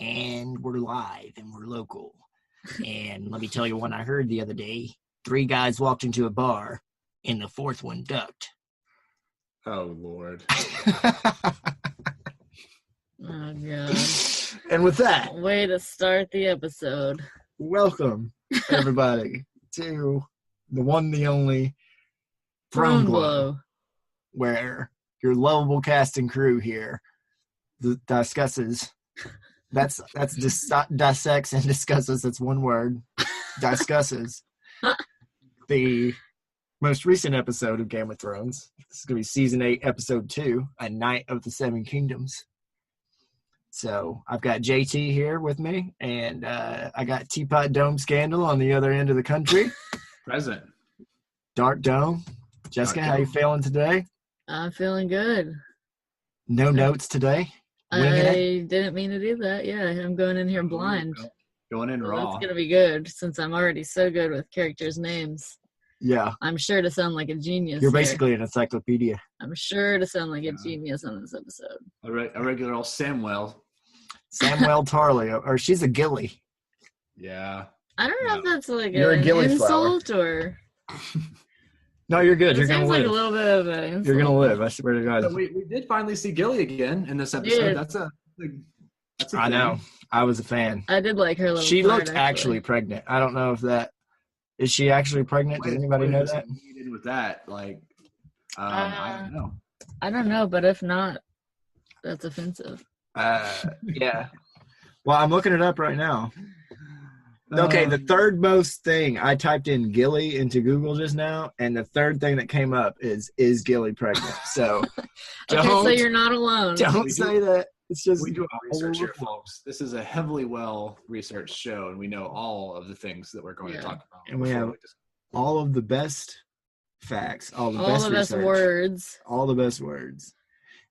and we're live and we're local. And let me tell you one I heard the other day. 3 guys walked into a bar and the 4th one ducked. Oh, Lord. Oh, God. And with that, Way to start the episode. welcome, everybody, to the one, the only Throne Glow, where your lovable cast and crew here discusses. That's dissects and discusses. That's one word. Discusses the most recent episode of Game of Thrones. This is going to be season 8, episode 2, A Night of the Seven Kingdoms. So I've got JT here with me, and I got Teapot Dome Scandal on the other end of the country. Present. Dark Dome. Jessica, how you feeling today? I'm feeling good. No notes today? I didn't mean to do that. Yeah, I'm going in here blind. Going in raw. That's going to be good since I'm already so good with characters' names. Yeah. I'm sure to sound like a genius. You're basically an encyclopedia. I'm sure to sound like a genius on this episode. A regular old Samwell. Samwell Tarly, or she's a Gilly. Yeah. I don't know if that's like You're an a Gilly insult flower. or... No, you're good. You're It going to sounds like live. a little bit of an insult. You're going to live. I swear to God. So we did finally see Gilly again in this episode. Yeah. That's a I know. I was a fan. I did like her little She part, looked actually pregnant. I don't know if that is she actually pregnant. Does anybody know that? With that, like, I don't know. I don't know, but if not, that's offensive. Yeah. Well, I'm looking it up right now. Okay, the third most thing I typed in Gilly into Google just now, and the third thing that came up is Gilly pregnant? So Okay, so you're not alone. Don't say that. It's just we do our research here, folks. This is a heavily well-researched show, and we know all of the things that we're going to talk about. And we have all of the best facts, all the best research, words. all the best words.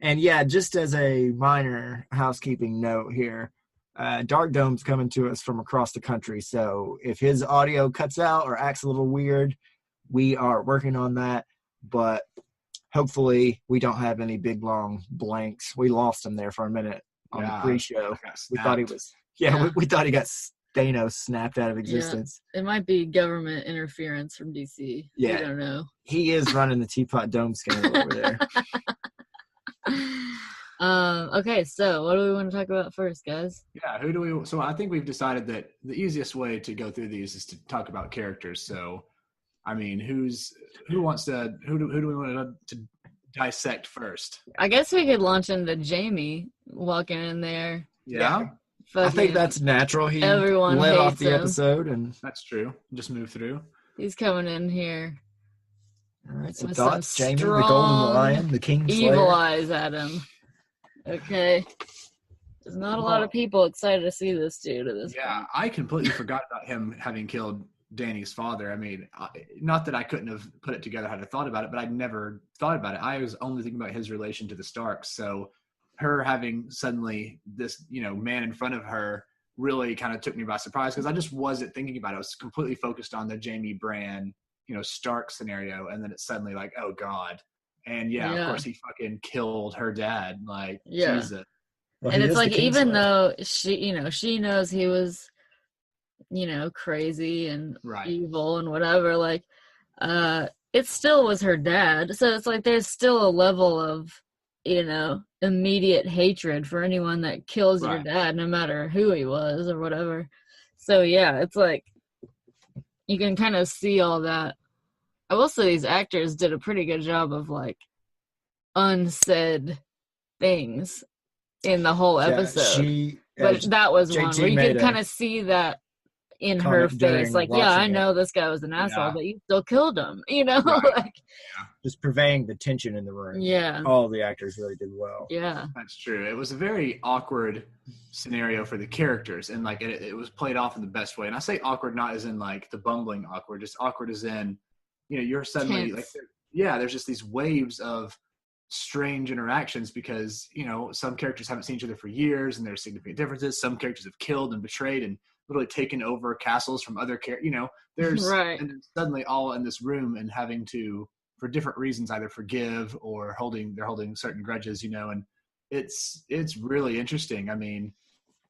And yeah, just as a minor housekeeping note here, Dark Dome's coming to us from across the country. So if his audio cuts out or acts a little weird, we are working on that. But hopefully we don't have any big, long blanks. We lost him there for a minute on the pre-show. We thought he was, we thought he got Thanos snapped out of existence. Yeah. It might be government interference from DC. Yeah. I don't know. He is running the Teapot Dome scandal over there. Okay, so what do we want to talk about first, guys? Yeah, so I think we've decided that the easiest way to go through these is to talk about characters. So, I mean, who do we want to dissect first? I guess we could launch into Jamie walking in there. Yeah. I think that's natural. He everyone led off the him. episode, and that's true. Just move through. He's coming in here. All right, so with thoughts, some Jamie, the Golden Lion, the King Slayer. Evil eyes at him. Okay. There's not a lot of people excited to see this dude at this point. I completely forgot about him having killed Dany's father. I mean, not that I couldn't have put it together had I thought about it, but I'd never thought about it. I was only thinking about his relation to the Starks. So her having suddenly this, man in front of her really kind of took me by surprise because I just wasn't thinking about it. I was completely focused on the Jaime Bran, Stark scenario. And then it's suddenly like, oh God. And of course he fucking killed her dad. Like, Jesus. Well, and it's like, even though she knows he was, crazy and evil and whatever, like, it still was her dad. So it's like, there's still a level of, immediate hatred for anyone that kills your dad, no matter who he was or whatever. So it's like, you can kind of see all that. I will say these actors did a pretty good job of like unsaid things in the whole episode. But that was one where you could kind of see that in her face. Like, I know this guy was an asshole, but you still killed him, like just purveying the tension in the room. Yeah. All the actors really did well. Yeah. That's true. It was a very awkward scenario for the characters, and like it was played off in the best way. And I say awkward not as in like the bumbling awkward, just awkward as in, you're suddenly tense. There's just these waves of strange interactions because, some characters haven't seen each other for years and there's significant differences. Some characters have killed and betrayed and literally taken over castles from other characters. There's and then suddenly all in this room and having to, for different reasons, either forgive or holding certain grudges, and it's really interesting. I mean,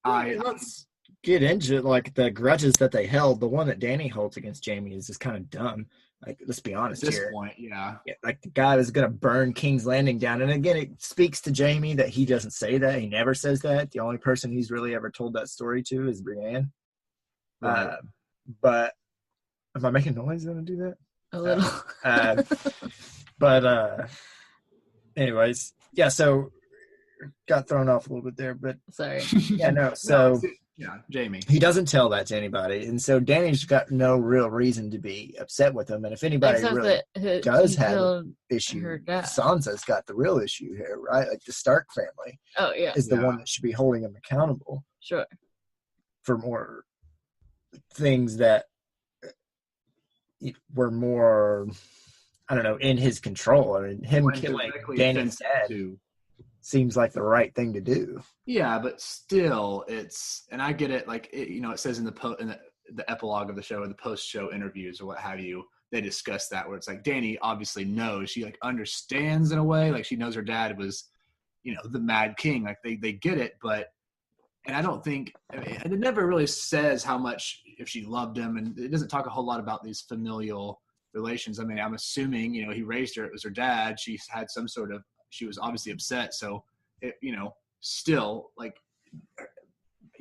Let's get into like the grudges that they held. The one that Danny holds against Jamie is just kind of dumb. Like, let's be honest at this here. point, yeah. Like the guy was gonna burn King's Landing down, and again, it speaks to Jamie that he doesn't say that. He never says that. The only person he's really ever told that story to is Brienne. Right. But am I making noise when I do that? A little. But anyways, yeah. So got thrown off a little bit there, but Sorry. yeah, no. So. Yeah, Jamie. He doesn't tell that to anybody, and so Danny's got no real reason to be upset with him. And if anybody Except really that does he have killed an issue, her dad. Sansa's got the real issue here, right? Like the Stark family Oh yeah, is the Yeah. one that should be holding him accountable sure. for more things that were more, I don't know, in his control. I mean, him Went killing directly Danny's offensive dad to- seems like the right thing to do. Yeah, but still, and I get it. Like, it says in the epilogue of the show or the post-show interviews or what have you, they discuss that where it's like Danny obviously knows, she like understands in a way, like she knows her dad was, the Mad King. Like they get it, and I don't think, and it never really says how much if she loved him, and it doesn't talk a whole lot about these familial relations. I mean, I'm assuming he raised her, it was her dad. She had some sort of, she was obviously upset, so still, like,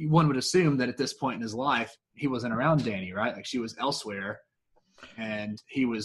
one would assume that at this point in his life he wasn't around Danny, right? Like she was elsewhere, and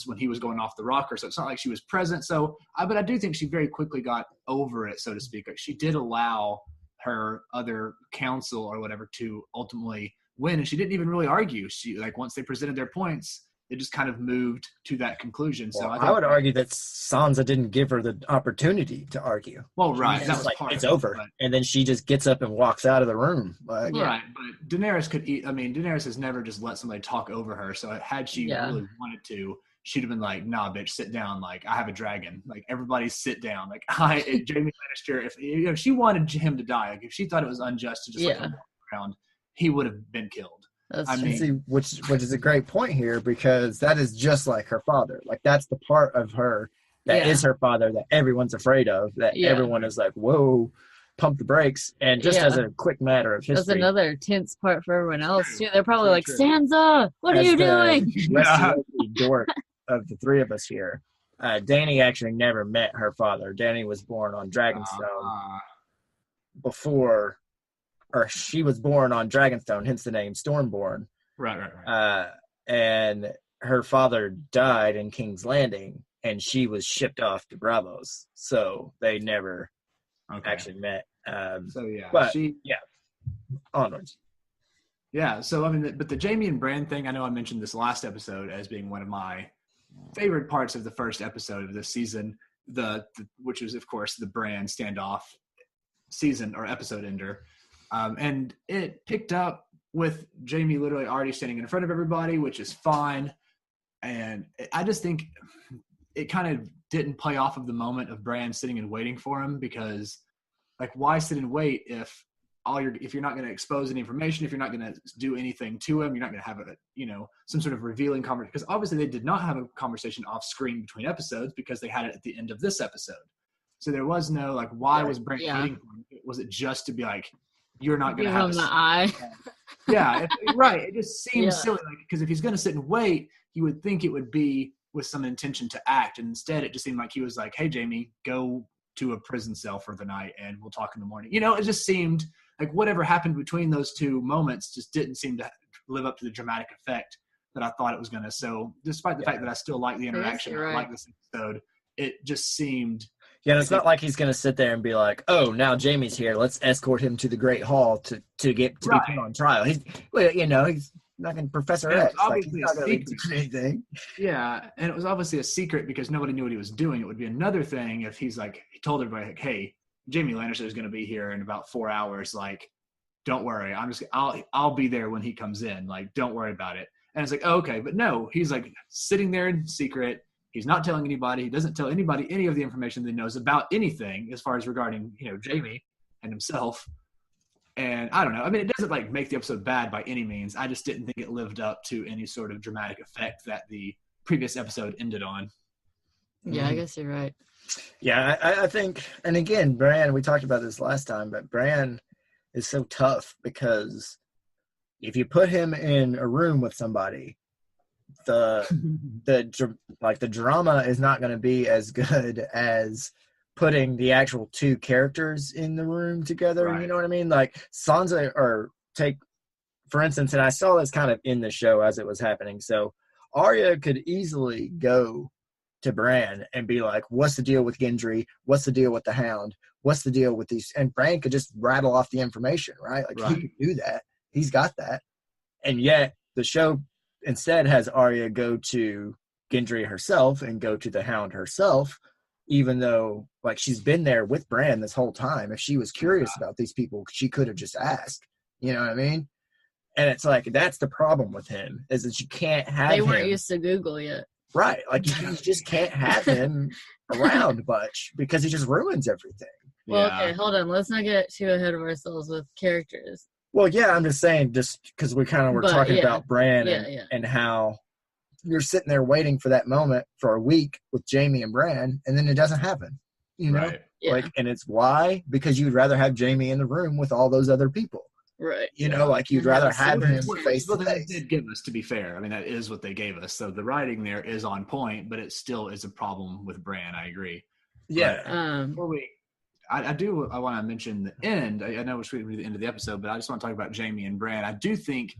when he was going off the rocker, so it's not like she was present. So but I do think she very quickly got over it, so to speak. Like she did allow her other counsel or whatever to ultimately win, and she didn't even really argue. She, like, once they presented their points, it just kind of moved to that conclusion. So I would argue that Sansa didn't give her the opportunity to argue. Well, right, She's that just was like, part it's of it, over, but- and then she just gets up and walks out of the room. Like, Yeah. Right, but Daenerys could eat. I mean, Daenerys has never just let somebody talk over her. So had she Yeah. really wanted to, she'd have been like, "Nah, bitch, sit down. Like, I have a dragon. Like, everybody sit down. Like, Jaime Lannister, if she wanted him to die, like if she thought it was unjust to just let him walk around, he would have been killed." That's I true. mean- see, which is a great point here, because that is just like her father. Like that's the part of her that is her father that everyone's afraid of. That Yeah. everyone is like, "Whoa, pump the brakes!" And just as a quick matter of That's history, another tense part for everyone else too. They're probably Very like, true. Sansa, what are as you the doing? West dork of the three of us here, Dany actually never met her father. Dany was born on Dragonstone before, or she was born on Dragonstone, hence the name Stormborn. Right. And her father died in King's Landing, and she was shipped off to Bravos. So they never Okay. actually met. So yeah, but- Onwards. Yeah, so I mean, but the Jamie and Bran thing, I know I mentioned this last episode as being one of my favorite parts of the first episode of this season, which is, of course, the Bran standoff season or episode ender. And it picked up with Jamie literally already standing in front of everybody, which is fine. And I just think it kind of didn't play off of the moment of Bran sitting and waiting for him, because, like, why sit and wait if you're not going to expose any information, if you're not going to do anything to him, you're not going to have some sort of revealing conversation. Because obviously they did not have a conversation off screen between episodes, because they had it at the end of this episode. So there was no, like, why was Bran waiting for him? Was it just to be like, you're not going Give to have him the eye. Yeah, right. It just seems Yeah. silly, like, because if he's going to sit and wait, you would think it would be with some intention to act. And instead, it just seemed like he was like, "Hey, Jamie, go to a prison cell for the night, and we'll talk in the morning." It just seemed like whatever happened between those two moments just didn't seem to live up to the dramatic effect that I thought it was going to. So, despite the fact that I still like the interaction, you're I right. like this episode, it just seemed. Yeah, and it's not like he's going to sit there and be like, "Oh, now Jamie's here. Let's escort him to the Great Hall to be put on trial." He's not going to Professor Yeah, X. Like, obviously he's not a going to secret. do anything. Yeah, and it was obviously a secret because nobody knew what he was doing. It would be another thing if he's like, he told everybody, like, "Hey, Jamie Lannister is going to be here in about 4 hours. Like, don't worry. I'll be there when he comes in. Like, don't worry about it." And it's like, oh, okay, but no, he's like sitting there in secret. He's not telling anybody. He doesn't tell anybody any of the information that he knows about anything as far as regarding, Jamie and himself. And I don't know. I mean, it doesn't like make the episode bad by any means. I just didn't think it lived up to any sort of dramatic effect that the previous episode ended on. Yeah, I guess you're right. Yeah, I think, and again, Bran, we talked about this last time, but Bran is so tough because if you put him in a room with somebody, the drama is not going to be as good as putting the actual two characters in the room together. Right. You know what I mean? Like Sansa, or take, for instance, and I saw this kind of in the show as it was happening. So Arya could easily go to Bran and be like, what's the deal with Gendry? What's the deal with the Hound? What's the deal with these? And Bran could just rattle off the information, right? Like he could do that. He's got that. And yet the show instead has Arya go to Gendry herself and go to the Hound herself, even though like she's been there with Bran this whole time. If she was curious about these people, she could have just asked. You know what I mean? And it's like, that's the problem with him, is that you can't have him. They weren't used to Google yet. Right. Like you just can't have him around much because he just ruins everything. Well, okay, hold on. Let's not get too ahead of ourselves with characters. Well, yeah, I'm just saying, just because we kind of were talking about Bran and how you're sitting there waiting for that moment for a week with Jaime and Bran, and then it doesn't happen. You know? Right. Like, and it's why? Because you'd rather have Jaime in the room with all those other people. Right. You know, like you'd rather have him face to face. They did give us, to be fair. I mean, that is what they gave us. So the writing there is on point, but it still is a problem with Bran. I agree. Yeah. Before I want to mention the end. I know we're shooting to the end of the episode, but I just want to talk about Jaime and Bran. I do think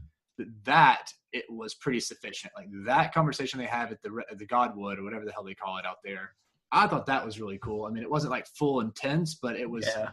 that it was pretty sufficient. Like that conversation they have at the Godwood or whatever the hell they call it out there. I thought that was really cool. I mean, it wasn't like full intense, but it was. Yeah.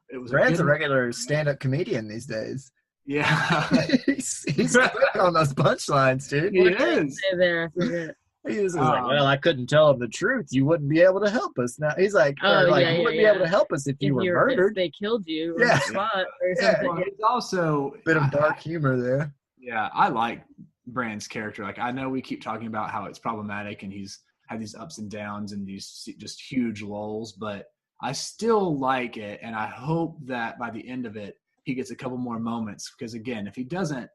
It was. Brad's a regular stand-up comedian these days. Yeah, he's quick on those punchlines, dude. He is. There, I forget. He was like, well, I couldn't tell him the truth. You wouldn't be able to help us. Now he's like, you wouldn't be able to help us if you were murdered. If they killed you on the spot or something. Well, it's also a bit of dark humor there. Yeah, I like Bran's character. Like, I know we keep talking about how it's problematic and he's had these ups and downs and these just huge lulls, but I still like it, and I hope that by the end of it, he gets a couple more moments. Because again, if he doesn't,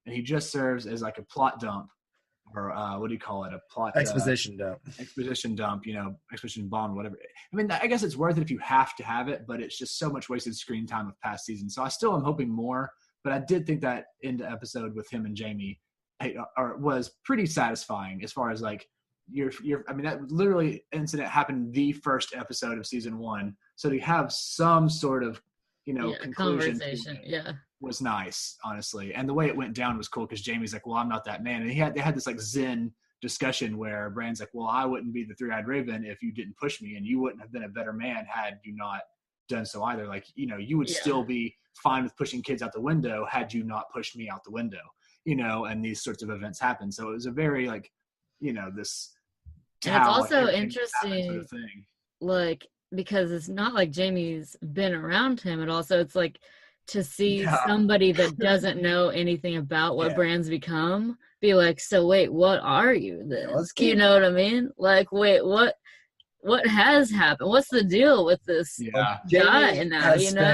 and he just serves as like a plot dump, or what do you call it? A plot exposition dump. Exposition dump, exposition bomb, whatever. I mean, I guess it's worth it if you have to have it, but it's just so much wasted screen time of past seasons. So I still am hoping more, but I did think that end episode with him and Jaime was pretty satisfying as far as like, I mean, that literally incident happened the first episode of season 1. So to have some sort of, conclusion conversation, was nice, honestly. And the way it went down was cool because Jaime's like, well, I'm not that man. And they had this like Zen discussion where Bran's like, well, I wouldn't be the three-eyed raven if you didn't push me, and you wouldn't have been a better man had you not done so either. Like, you would still be fine with pushing kids out the window had you not pushed me out the window, and these sorts of events happen. So it was a very like, this. And it's also interesting, sort of thing. Like, because it's not like Jaime's been around him. It's like to see somebody that doesn't know anything about what Bran's become be like, so wait, what are you then? You know what I mean? Like, wait, what has happened? What's the deal with this guy now?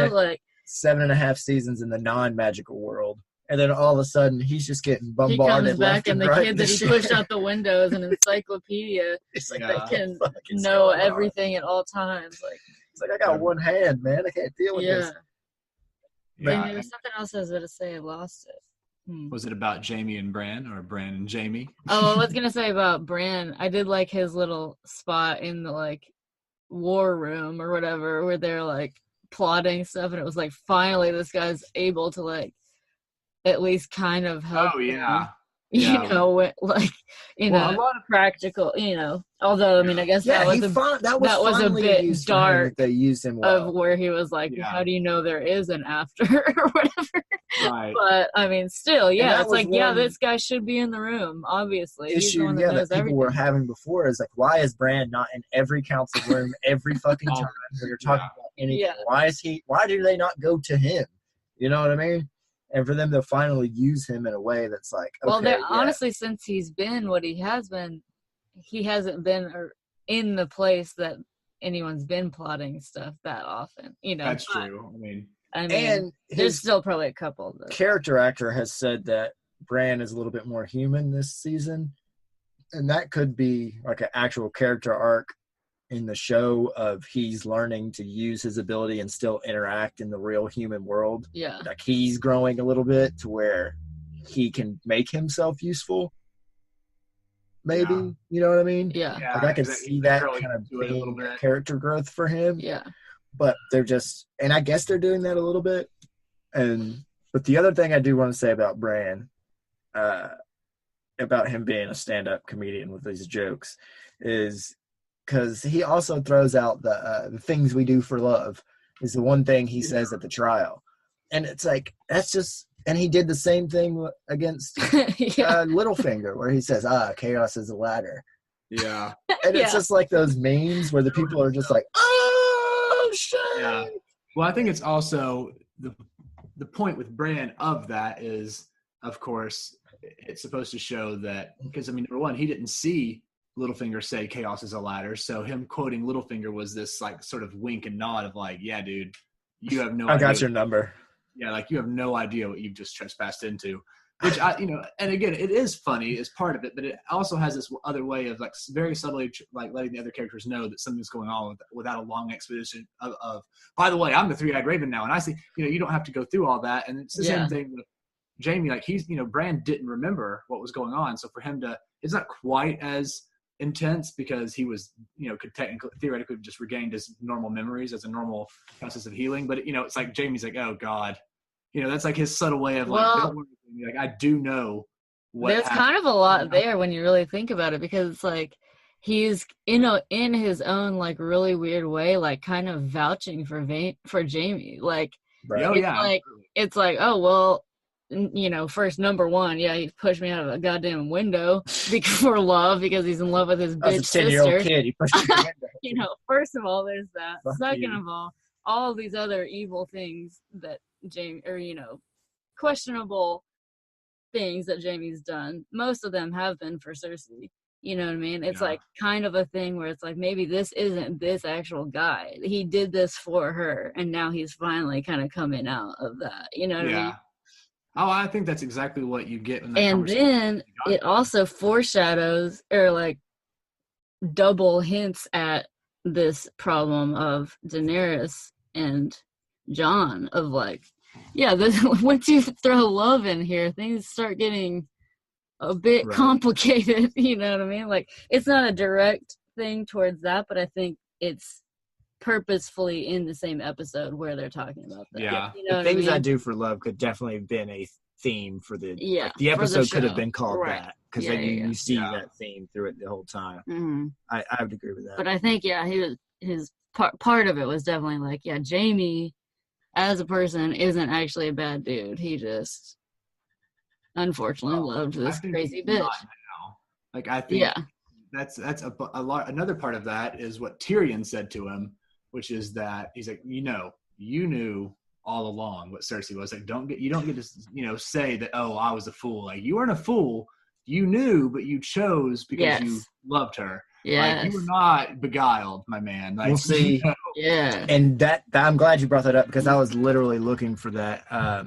Like 7.5 seasons in the non-magical world. And then all of a sudden, he's just getting bombarded. He comes back, and the kid that he pushed out the window is an encyclopedia that can know everything at all times. Like, it's like, I got one hand, man. I can't deal with this. Yeah. And there was something else I was going to say. I lost it. Was it about Jaime and Bran, or Bran and Jaime? Oh, I was going to say about Bran. I did like his little spot in the, like, war room or whatever, where they're, like, plotting stuff. And it was like, finally, this guy's able to, like, at least kind of help. Oh, yeah. A lot of practical, although I mean, I guess that was a bit dark. They used him well. Of where he was like, how do you know there is an after or whatever? Right. But I mean, still, it's like, this guy should be in the room. Obviously, issue, he's the one that knows that people everything. Were having before is like, why is Bran not in every council room every fucking time when you're talking about anything? Why do they not go to him? You know what I mean? And for them to finally use him in a way that's like, honestly, since he's been what he has been, he hasn't been in the place that anyone's been plotting stuff that often. That's true. I mean, there's still probably a couple. The character actor has said that Bran is a little bit more human this season, and that could be like an actual character arc in the show of he's learning to use his ability and still interact in the real human world. Yeah. Like he's growing a little bit to where he can make himself useful. Maybe, Yeah. you know what I mean? Yeah. Like I can see that kind of a little being bit. character growth for him. Yeah. But they're just, and I guess they're doing that a little bit. But the other thing I do want to say about Bran, about him being a stand-up comedian with these jokes, is because he also throws out the things we do for love is the one thing he says at the trial, and it's like that's just. And he did the same thing against Littlefinger, where he says, chaos is a ladder. Yeah. And it's just like those memes where the people are just like, oh, shit. Yeah. Well, I think it's also the point with Bran of that is, of course, it's supposed to show that, because, I mean, number one, he didn't see Littlefinger say chaos is a ladder. So him quoting Littlefinger was this like sort of wink and nod of like, yeah, dude, you have no idea. I got your number. Yeah, like you have no idea what you've just trespassed into, which and again, it is funny as part of it, but it also has this other way of like very subtly like letting the other characters know that something's going on without a long exposition of by the way, I'm the three-eyed raven now, and I see, you don't have to go through all that, and it's the same thing with Jaime. Like he's, Bran didn't remember what was going on, so for him to, it's not quite as intense because he was, could theoretically just regained his normal memories as a normal process of healing, but it's like Jaime's like, oh God. That's like his subtle way of like, don't worry, like I do know what there's happened. kind of a lot there when you really think about it, because it's like he's in his own like really weird way, like kind of vouching for Jaime, like right. it's like oh well, first number one, he pushed me out of a goddamn window for love because he's in love with his bitch sister. 10-year-old kid, he pushed me out the window. First of all, there's that. Fuck Second you. of all these other evil things that Jaime, or questionable things that Jaime's done, most of them have been for Cersei. You know what I mean? It's like kind of a thing where it's like maybe this isn't this actual guy. He did this for her, and now he's finally kind of coming out of that. You know what I mean? Oh, I think that's exactly what you get in that and then it also foreshadows or like double hints at this problem of Daenerys and Jon of like, once you throw love in here, things start getting a bit complicated. You know what I mean? Like, it's not a direct thing towards that, but I think it's purposefully in the same episode where they're talking about that. Yeah. The things I do for love could definitely have been a theme for the the episode could have been called that, because you see that theme through it the whole time. Mm-hmm. I would agree with that. But I think his part of it was definitely like, Jaime as a person isn't actually a bad dude. He just unfortunately loved this crazy bitch. Like I think that's a lot. Another part of that is what Tyrion said to him, which is that he's like, you knew all along what Cersei was. Like, you don't get to say that, oh, I was a fool. Like, you weren't a fool. You knew, but you chose because you loved her. Yes. Like, you were not beguiled, my man. Like, we'll see. Yeah. And that I'm glad you brought that up, because I was literally looking for that. I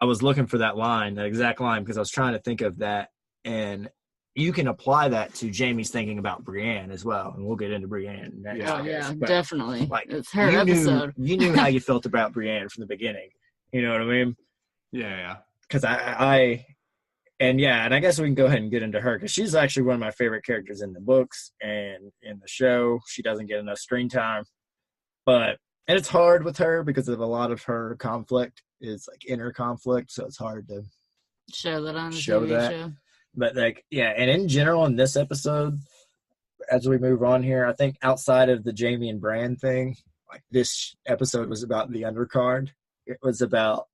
was looking for that line, that exact line, because I was trying to think of that. And you can apply that to Jaime's thinking about Brienne as well. And we'll get into Brienne next. Definitely. Like, it's her episode. You knew how you felt about Brienne from the beginning. You know what I mean? Yeah. Because and I guess we can go ahead and get into her, because she's actually one of my favorite characters in the books and in the show. She doesn't get enough screen time, and it's hard with her because of a lot of her conflict is like inner conflict, so it's hard to show that on the TV show. But and in general in this episode, as we move on here, I think outside of the Jaime and Bran thing, like this episode was about the undercard. It was about,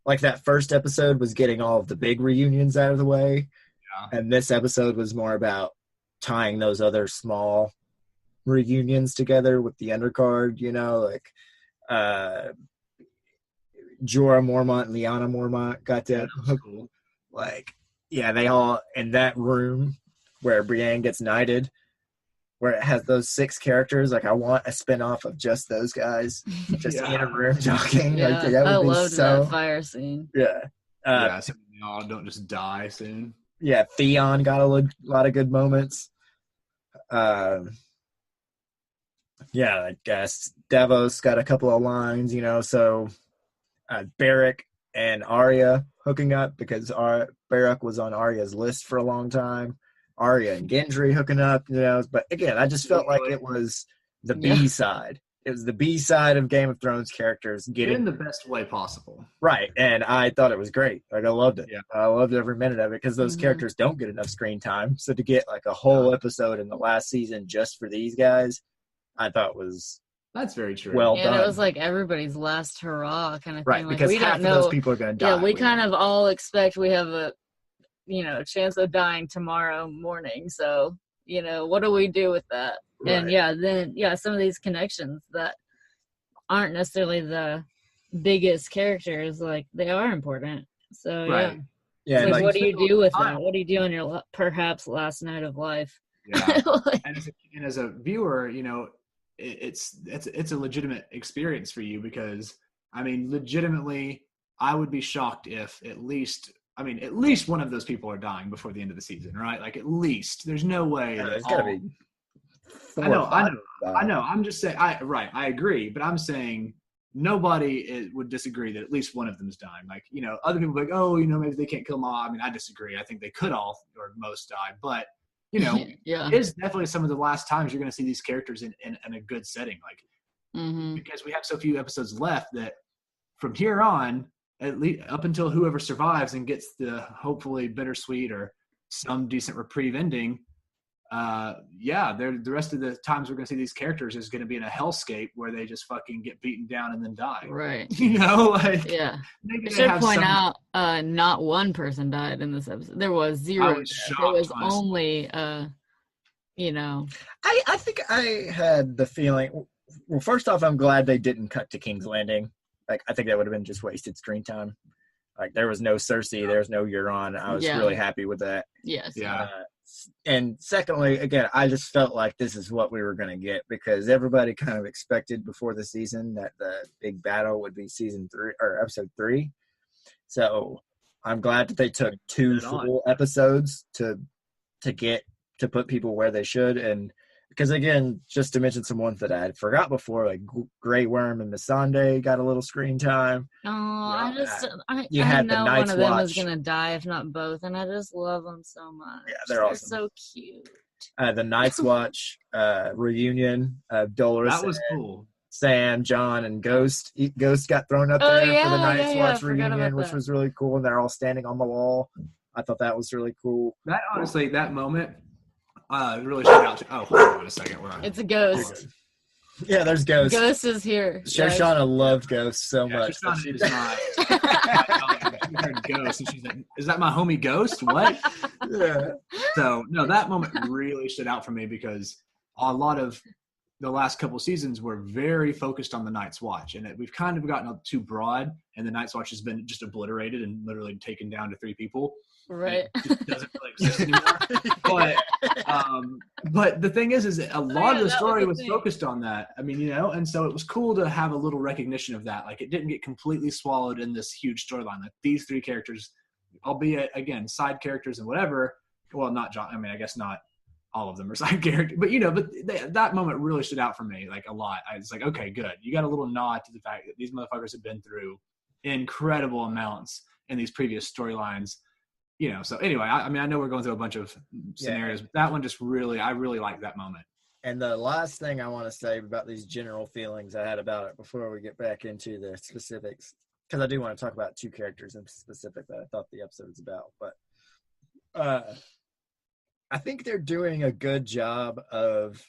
like, that first episode was getting all of the big reunions out of the way. Yeah. And this episode was more about tying those other small reunions together with the undercard, like Jorah Mormont and Lyanna Mormont got that. Cool. Like, they all in that room where Brienne gets knighted, where it has those 6 characters. Like, I want a spinoff of just those guys, just in a room talking. Yeah, like, that would I be loved so... that fire scene. Yeah. So they all don't just die soon. Yeah, Theon got a lot of good moments. Yeah, I guess Davos got a couple of lines, so Barrack and Arya hooking up because Barrack was on Arya's list for a long time. Arya and Gendry hooking up, but again, I just felt like it was the B side. It was the B side of Game of Thrones characters getting in the best way possible. Right, and I thought it was great. Like, I loved it. Yeah. I loved every minute of it because those characters don't get enough screen time. So to get like a whole episode in the last season just for these guys, I thought that's very true. Well done. And it was like everybody's last hurrah kind of thing. Right, like, because we half don't of know, those people are going to die. Yeah, we kind of all expect we have a chance of dying tomorrow morning. So, what do we do with that? Right. And some of these connections that aren't necessarily the biggest characters, like, they are important. So right. Yeah, like, what do you do with that? What do you do on your perhaps last night of life? Yeah. and as a viewer, it's a legitimate experience for you because, I mean, legitimately, I would be shocked if at least one of those people are dying before the end of the season, right? Like, at least. There's no way. There's got to be. I know. I'm just saying. I agree, but I'm saying nobody would disagree that at least one of them is dying. Like, other people are like, oh, maybe they can't kill them all. I mean, I disagree. I think they could all or most die, but it's definitely some of the last times you're going to see these characters in a good setting, like because we have so few episodes left that from here on, at least up until whoever survives and gets the hopefully bittersweet or some decent reprieve ending. The rest of the times we're going to see these characters is going to be in a hellscape where they just fucking get beaten down and then die. Right. I should point out, not one person died in this episode. There was zero. It was only, I think I had the feeling. Well, first off, I'm glad they didn't cut to King's Landing. Like, I think that would have been just wasted screen time. Like, there was no Cersei, there was no Euron. I was really happy with that. Yes. Yeah. And secondly, again, I just felt like this is what we were going to get because everybody kind of expected before the season that the big battle would be season 3 or episode 3. So I'm glad that they took 2 full episodes to put people where they should. And because, again, just to mention some ones that I had forgot before, like Grey Worm and Missandei got a little screen time. Oh, I know one of them is going to die, if not both, and I just love them so much. Yeah, they're awesome. So cute. The Night's Watch reunion of Dolores. That was cool. Sam, John, and Ghost. Ghost got thrown up there for the Night's Watch reunion, which was really cool, and they're all standing on the wall. I thought that was really cool. That, honestly, that moment really stood out. Oh, hold on a second. It's a ghost. Yeah, there's Ghost. Ghost is here. Shoshana loved Ghost so much. Shoshana is not. She heard Ghost, and she's like, "Is that my homie Ghost? What?" Yeah. So no, that moment really stood out for me because a lot of the last couple seasons were very focused on the Night's Watch, and we've kind of gotten too broad, and the Night's Watch has been just obliterated and literally taken down to 3 people. Right. It just doesn't really exist anymore. But the thing is a lot of the story was focused on that. I mean, and so it was cool to have a little recognition of that. Like, it didn't get completely swallowed in this huge storyline. Like, these 3 characters, albeit, again, side characters and whatever. Well, not John. I mean, I guess not all of them are side characters. But, that moment really stood out for me, like, a lot. I was like, okay, good. You got a little nod to the fact that these motherfuckers have been through incredible amounts in these previous storylines. So anyway, I mean, I know we're going through a bunch of scenarios, but that one just I really liked that moment. And the last thing I want to say about these general feelings I had about it before we get back into the specifics, because I do want to talk about 2 characters in specific that I thought the episode was about. But I think they're doing a good job of,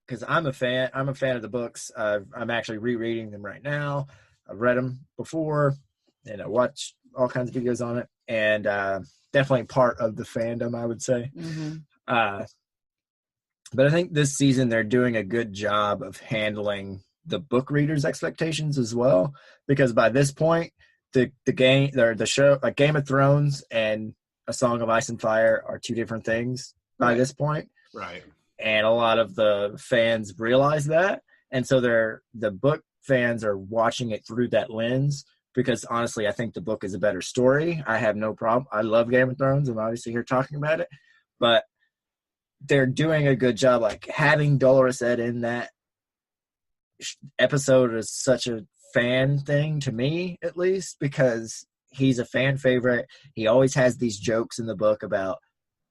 because I'm a fan of the books. I'm actually rereading them right now. I've read them before, and I watch all kinds of videos on it, and definitely part of the fandom, I would say. Mm-hmm. But I think this season they're doing a good job of handling the book readers' expectations as well, because by this point, the show, like Game of Thrones and A Song of Ice and Fire, are 2 different things by this point. Right. And a lot of the fans realize that, and so the book fans are watching it through that lens. Because honestly, I think the book is a better story. I have no problem. I love Game of Thrones. I'm obviously here talking about it. But they're doing a good job, like having Dolores Ed in that episode is such a fan thing to me, at least, because he's a fan favorite. He always has these jokes in the book about,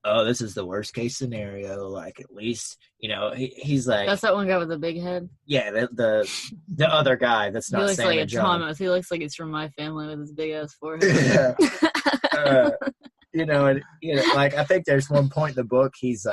oh, this is the worst case scenario. Like, at least, he's like, that's that one guy with the big head. Yeah, the other guy that's not. He looks Sam like and a John. Thomas. He looks like he's from My Family with his big ass forehead. Yeah. Like, I think there's one point in the book he's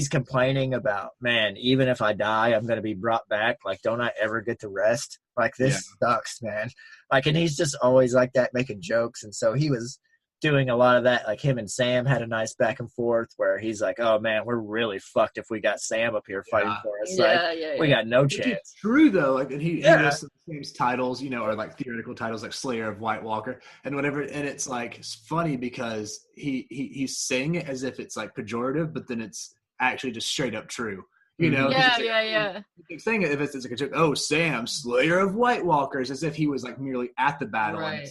complaining about, man, even if I die, I'm going to be brought back. Like, don't I ever get to rest? Like, this sucks, man. Like, and he's just always like that, making jokes. And so he was doing a lot of that. Like, him and Sam had a nice back and forth where he's like, oh, man, we're really fucked if we got Sam up here fighting for us. We got no chance. It's true, though. Like, and he lists Sam's titles, or like theoretical titles like Slayer of White Walker and whatever. And it's like, it's funny because he's saying it as if it's like pejorative, but then it's actually just straight up true. Yeah. He's saying it if it's like a joke. Oh, Sam, Slayer of White Walkers, as if he was like merely at the battle. Right. And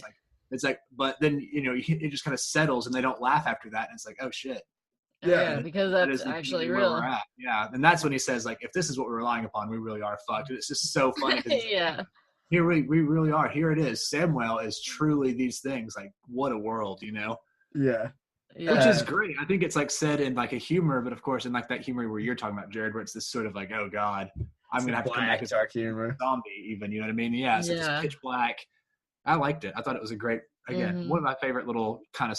it's like, but then it just kind of settles, and they don't laugh after that, and it's like, oh shit. Yeah, because that's actually real. Yeah, and that's when he says, like, if this is what we're relying upon, we really are fucked. It's just so funny. Yeah. Here we really are. Here it is. Samwell is truly these things. Like, what a world, Yeah. Which is great. I think it's like said in like a humor, but of course in like that humor where you're talking about, Jared, where it's this sort of like, oh God, I'm going to have to come back as dark humor. Zombie even, you know what I mean? Yeah, so it's pitch black. I liked it. I thought it was a great, again, one of my favorite little kind of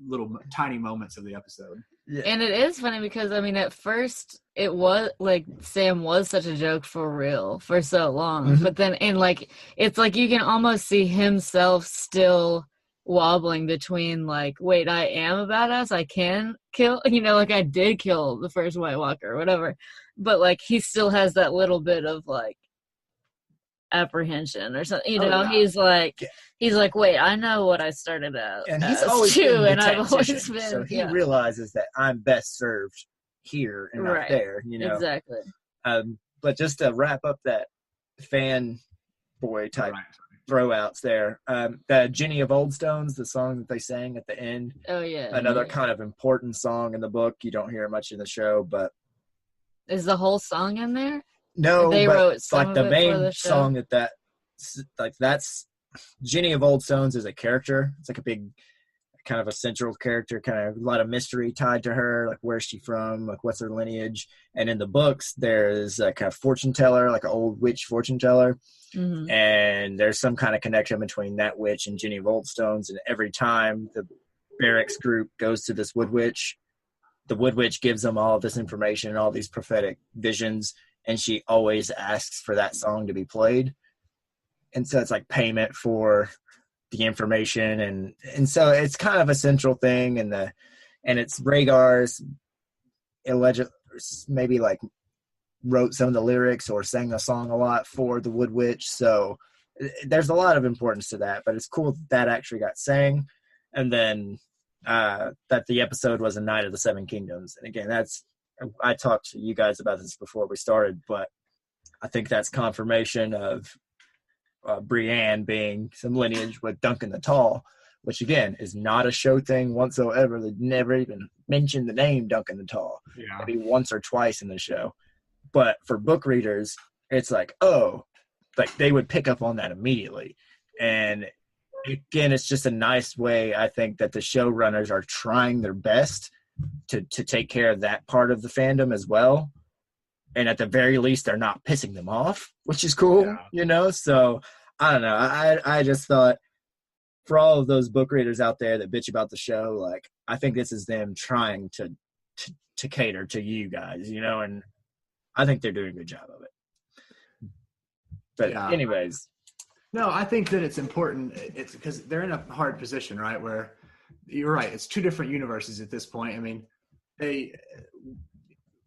little tiny moments of the episode. Yeah. And it is funny because, I mean, at first it was like Sam was such a joke for real for so long. But then, and like, it's like you can almost see himself still wobbling between like, wait, I am a badass, I can kill, like I did kill the first White Walker or whatever, but like he still has that little bit of like apprehension or something, he's like, wait, I know what I started out, and he's always too, and I've always been, so he realizes that I'm best served here and not there, exactly. But just to wrap up that fan boy type throwouts there, the Jenny of Old Stones, the song that they sang at the end, another kind of important song in the book. You don't hear it much in the show, but is the whole song in there? No, they wrote some like the of main the song that's Jenny of Old Stones is a character. It's like a big kind of a central character, kind of a lot of mystery tied to her, like where's she from, like what's her lineage. And in the books there's a kind of fortune teller, like an old witch fortune teller. And there's some kind of connection between that witch and Jenny of Old Stones. And every time the barracks group goes to this wood witch, the wood witch gives them all this information and all these prophetic visions, and she always asks for that song to be played. And so it's like payment for the information, and so it's kind of a central thing. And it's Rhaegar's alleged maybe like wrote some of the lyrics or sang the song a lot for the Wood Witch. So there's a lot of importance to that, but it's cool that actually got sang. And then that the episode was a Night of the Seven Kingdoms. And again, I talked to you guys about this before we started, but I think that's confirmation of Brienne being some lineage with Duncan the Tall, which again is not a show thing whatsoever. They never even mentioned the name Duncan the Tall. Maybe once or twice in the show. But for book readers, it's like, oh, like they would pick up on that immediately. And again, it's just a nice way, I think, that the showrunners are trying their best to take care of that part of the fandom as well. And at the very least, they're not pissing them off, which is cool, So I don't know. I just thought for all of those book readers out there that bitch about the show, like I think this is them trying to cater to you guys, and I think they're doing a good job of it. But anyways. No, I think that it's important. It's because they're in a hard position, right? Where you're right. It's two different universes at this point. I mean, they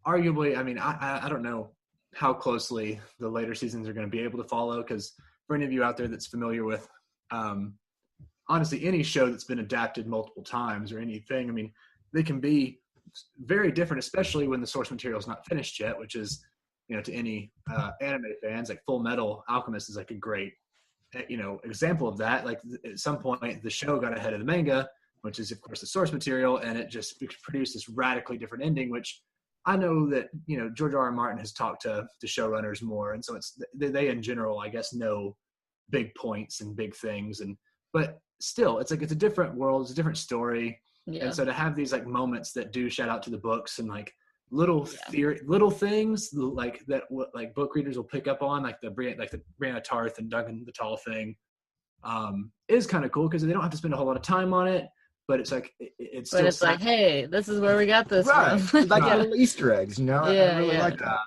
arguably, I don't know how closely the later seasons are going to be able to follow, because for any of you out there that's familiar with, honestly, any show that's been adapted multiple times or anything, they can be very different, especially when the source material is not finished yet, which is, to any anime fans, like Full Metal Alchemist is like a great, example of that. Like at some point the show got ahead of the manga, which is of course the source material, and it just produced this radically different ending, which I know that, George R. R. Martin has talked to showrunners more. And so they in general, I guess, know big points and big things. But still, it's like, it's a different world. It's a different story. Yeah. And so to have these like moments that do shout out to the books and like little things like that, like book readers will pick up on, like the Brianna Tarth and Duncan the Tall thing, is kind of cool because they don't have to spend a whole lot of time on it. But it's like like, hey, this is where we got this right. from. Like little Easter eggs, Yeah, I really like that.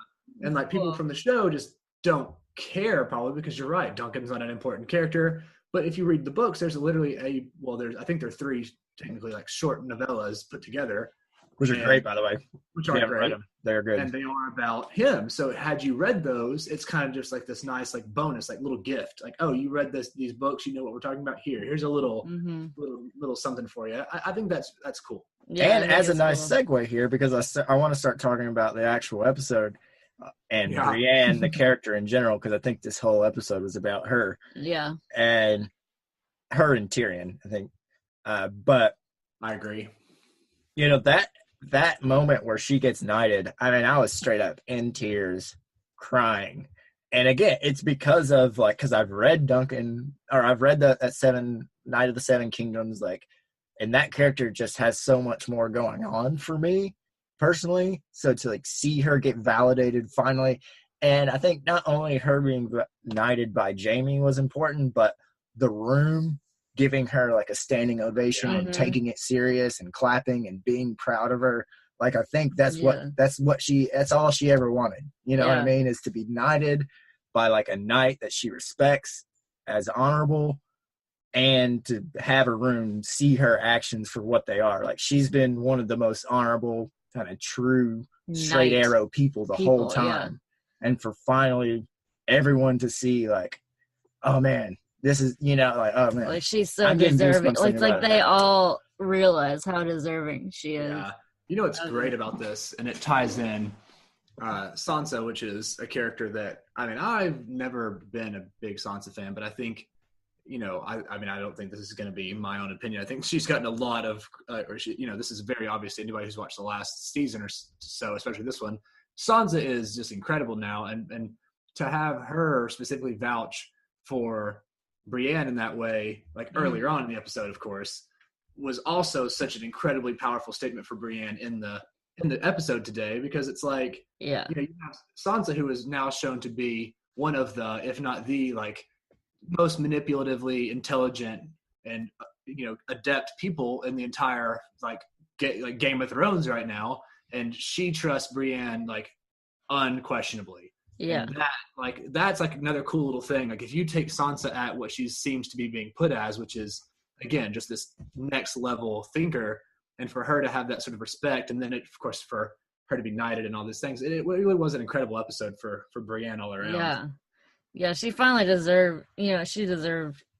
And like people from the show just don't care, probably because you're right, Duncan's not an important character. But if you read the books, there's literally I think there are 3 technically like short novellas put together, which are great, by the way. Which are great. They're good, and they are about him. So had you read those, it's kind of just like this nice like bonus, like little gift. Like, oh, you read these books, you know what we're talking about here. Here's a little something for you. I think that's cool. Yeah, and as a nice segue here, because I want to start talking about the actual episode and Brienne, the character in general, because I think this whole episode was about her. Yeah, and her and Tyrion, I think. But I agree. That moment where she gets knighted, I mean, I was straight up in tears, crying. And again, it's because I've read Duncan, or I've read that Knight of the Seven Kingdoms, like, and that character just has so much more going on for me personally. So to like see her get validated finally, and I think not only her being knighted by Jaime was important, but the room giving her like a standing ovation and taking it serious and clapping and being proud of her. Like, I think that's all she ever wanted. You know what I mean? Is to be knighted by like a knight that she respects as honorable, and to have a room see her actions for what they are. Like, she's been one of the most honorable, kind of true, straight arrow people the whole time. Yeah. And for finally everyone to see like, oh man, this is, like, oh man, like she's so deserving. Like they all realize how deserving she is. Yeah. What's great about this, and it ties in Sansa, which is a character that, I mean, I've never been a big Sansa fan, but I think, I mean, I don't think this is going to be my own opinion. I think she's gotten a lot of, this is very obvious to anybody who's watched the last season or so, especially this one. Sansa is just incredible now, and to have her specifically vouch for Brienne in that way, like earlier on in the episode, of course, was also such an incredibly powerful statement for Brienne in the episode today, because it's like, you have Sansa, who is now shown to be one of the, if not the, like, most manipulatively intelligent and adept people in the entire like Game of Thrones right now, and she trusts Brienne like unquestionably. Yeah. And that's like another cool little thing. Like, if you take Sansa at what she seems to be being put as, which is, again, just this next level thinker, and for her to have that sort of respect, and then of course for her to be knighted and all these things, it really was an incredible episode for Brienne all around. Yeah, she finally deserved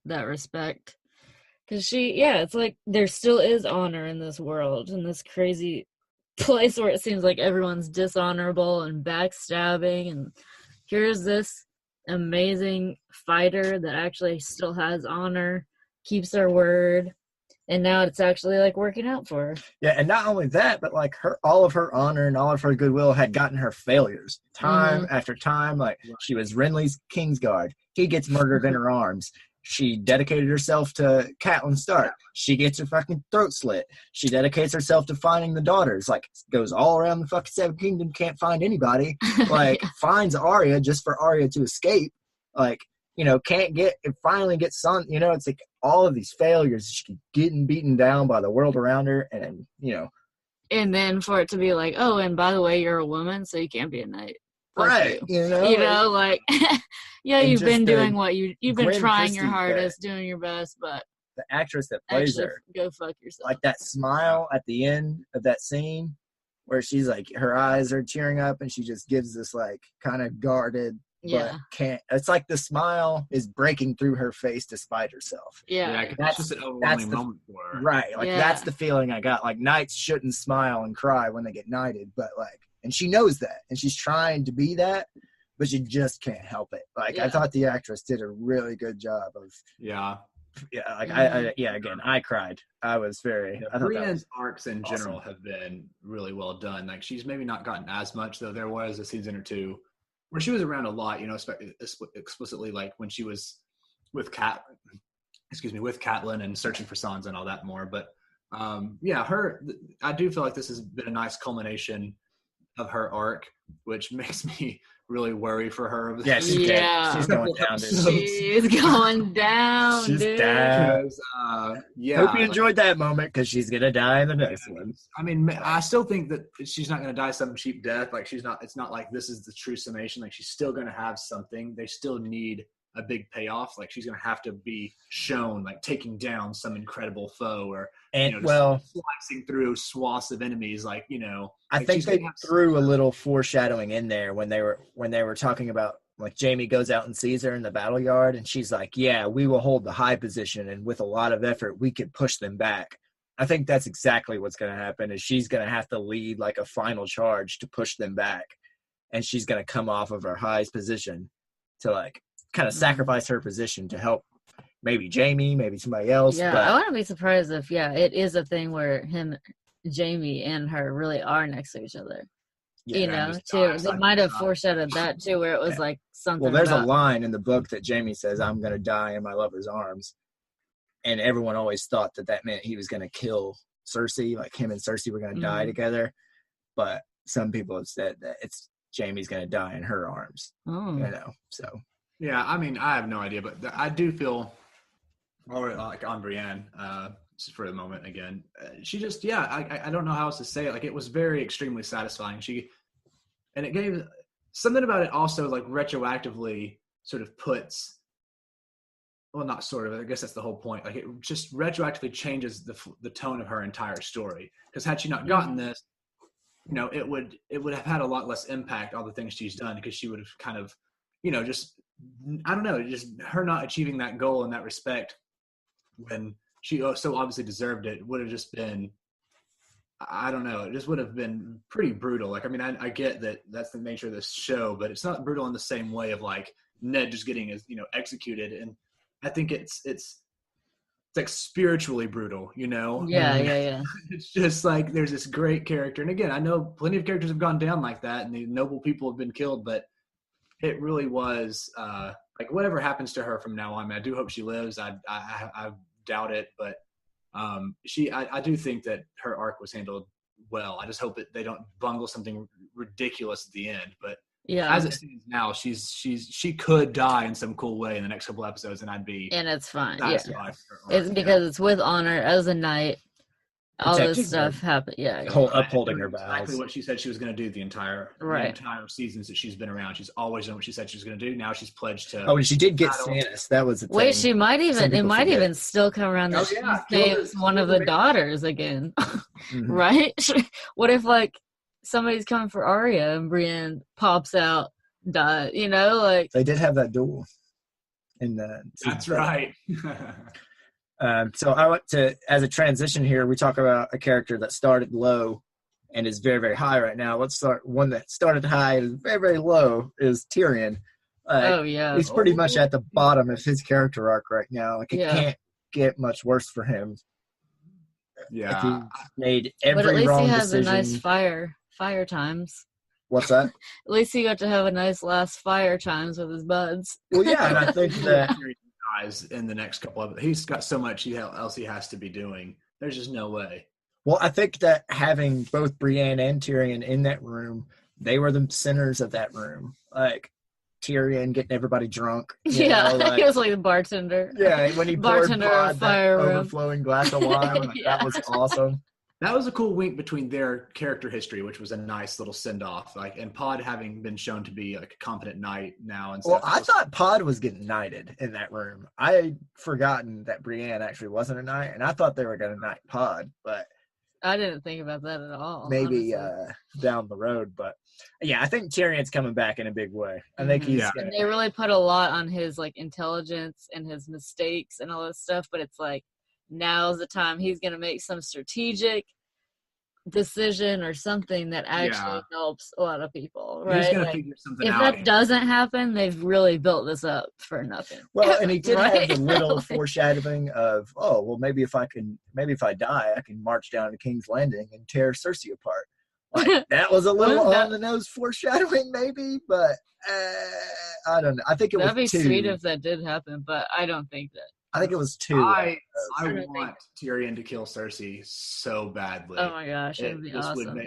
that respect, because it's like there still is honor in this world, in this crazy place where it seems like everyone's dishonorable and backstabbing, and here's this amazing fighter that actually still has honor, keeps her word, and now it's actually like working out for her. Yeah, and not only that, but like all of her honor and all of her goodwill had gotten her failures time after time. Like, she was Renly's Kingsguard. He gets murdered in her arms. She dedicated herself to Catelyn Stark. She gets her fucking throat slit. She dedicates herself to finding the daughters. Like, goes all around the fucking Seven Kingdom, can't find anybody. Like, finds Arya just for Arya to escape. Like, finally gets Son. It's like all of these failures. She getting beaten down by the world around her, and and then for it to be like, oh, and by the way, you're a woman, so you can't be a knight. Right. Like, you've been doing what you've been trying Christie your hardest, doing your best, but the actress that plays her, go fuck yourself. Like that smile at the end of that scene where she's like, her eyes are tearing up, and she just gives this like kind of guarded, but can't. It's like the smile is breaking through her face despite herself. Yeah, that's just an overwhelming moment for her. Right. Like, that's the feeling I got. Like, knights shouldn't smile and cry when they get knighted, but like, and she knows that, and she's trying to be that, but she just can't help it. Like, I thought the actress did a really good job of Yeah, like again, I cried. I was very. I thought Brienne's arcs in awesome. general have been really well done. Like she's maybe not gotten as much, though there was a season or two where she was around a lot, explicitly like when she was with Catelyn and searching for Sansa and all that more. But I do feel like this has been a nice culmination of her arc, which makes me really worry for her. Yeah, she's dead. She's going down, dude. She's going down, she's dude. down. Hope you enjoyed that moment, because she's gonna die in the next one. I mean, I still think that she's not gonna die some cheap death. Like it's not like this is the true summation. Like she's still gonna have something. They still need a big payoff. Like she's gonna have to be shown like taking down some incredible foe, or slicing through swaths of enemies. Like I think they threw a little foreshadowing in there when they were talking about, like, Jaime goes out and sees her in the battle yard, and she's like, yeah, we will hold the high position, and with a lot of effort we could push them back. I think that's exactly what's going to happen, is she's going to have to lead like a final charge to push them back, and she's going to come off of her highest position to like kind of sacrifice her position to help maybe Jaime, maybe somebody else. Yeah, I wouldn't be surprised if it is a thing where Jaime and her really are next to each other. Yeah, too. They might have foreshadowed that too, where it was like something. Well, there's a line in the book that Jaime says, "I'm going to die in my lover's arms," and everyone always thought that meant he was going to kill Cersei, like him and Cersei were going to die together. But some people have said that it's Jaime's going to die in her arms. So. Yeah, I mean, I have no idea, but I do feel, or like on Brienne, just for a moment again, she just, I don't know how else to say it. Like, it was very extremely satisfying. And it gave something about it also, like, retroactively sort of puts, well, not sort of, I guess that's the whole point. Like, it just retroactively changes the tone of her entire story. Because had she not gotten this, it would have had a lot less impact, all the things she's done, because she would have kind of, just, I don't know, just her not achieving that goal in that respect when she so obviously deserved it would have just been, I don't know, it just would have been pretty brutal. Like, I mean, I get that that's the nature of this show, but it's not brutal in the same way of like Ned just getting his, executed. And I think it's like spiritually brutal, Yeah. It's just like there's this great character. And again, I know plenty of characters have gone down like that and the noble people have been killed, but it really was like whatever happens to her from now on, I do hope she lives. I doubt it, but I do think that her arc was handled well. I just hope that they don't bungle something ridiculous at the end. But as it stands now, she could die in some cool way in the next couple episodes, and it's fine. Yeah, it's because it's with honor as a knight. All this stuff happened. Yeah. Upholding her vows. Exactly what she said she was going to do the entire seasons that she's been around. She's always done what she said she was going to do. Now she's pledged to. Oh, and she did get Stannis. That was the thing. Wait, she might even. It might even still come around that she saves one of the daughters again, right? What if like somebody's coming for Arya and Brienne pops out, die? Like they did have that duel. In the. That's right. So I want to, as a transition here, we talk about a character that started low and is very, very high right now. Let's start one that started high and is very, very low is Tyrion. He's pretty much at the bottom of his character arc right now. Like, it can't get much worse for him. Yeah. Like, he made every but at least wrong he has decision. A nice fire times. What's that? At least he got to have a nice last fire times with his buds. Well, yeah, and I think that in the next couple of, he's got so much else he has to be doing. There's just no way. Well, I think that having both Brienne and Tyrion in that room, they were the centers of that room. Like Tyrion getting everybody drunk. He was like the bartender. Yeah, when he poured Pod that room. overflowing glass of wine, that was awesome. That was a cool wink between their character history, which was a nice little send-off. Like, and Pod having been shown to be like a competent knight now and stuff. Well, I thought Pod was getting knighted in that room. I had forgotten that Brienne actually wasn't a knight, and I thought they were going to knight Pod, but I didn't think about that at all. Maybe down the road, but yeah, I think Tyrion's coming back in a big way. I think he's. And they really put a lot on his like intelligence and his mistakes and all this stuff, but it's like now's the time he's going to make some strategic decision or something that actually helps a lot of people, right? He's gonna figure something if out. If that doesn't happen, they've really built this up for nothing. Well, and he did right? have a little foreshadowing of, oh, well, maybe if I die, I can march down to King's Landing and tear Cersei apart. Like, that was a little on the nose foreshadowing, maybe, but I don't know. I think it that'd was be 2. sweet if that did happen, but I don't think that. I think it was 2. I want Tyrion to kill Cersei so badly. Oh my gosh, it would be awesome.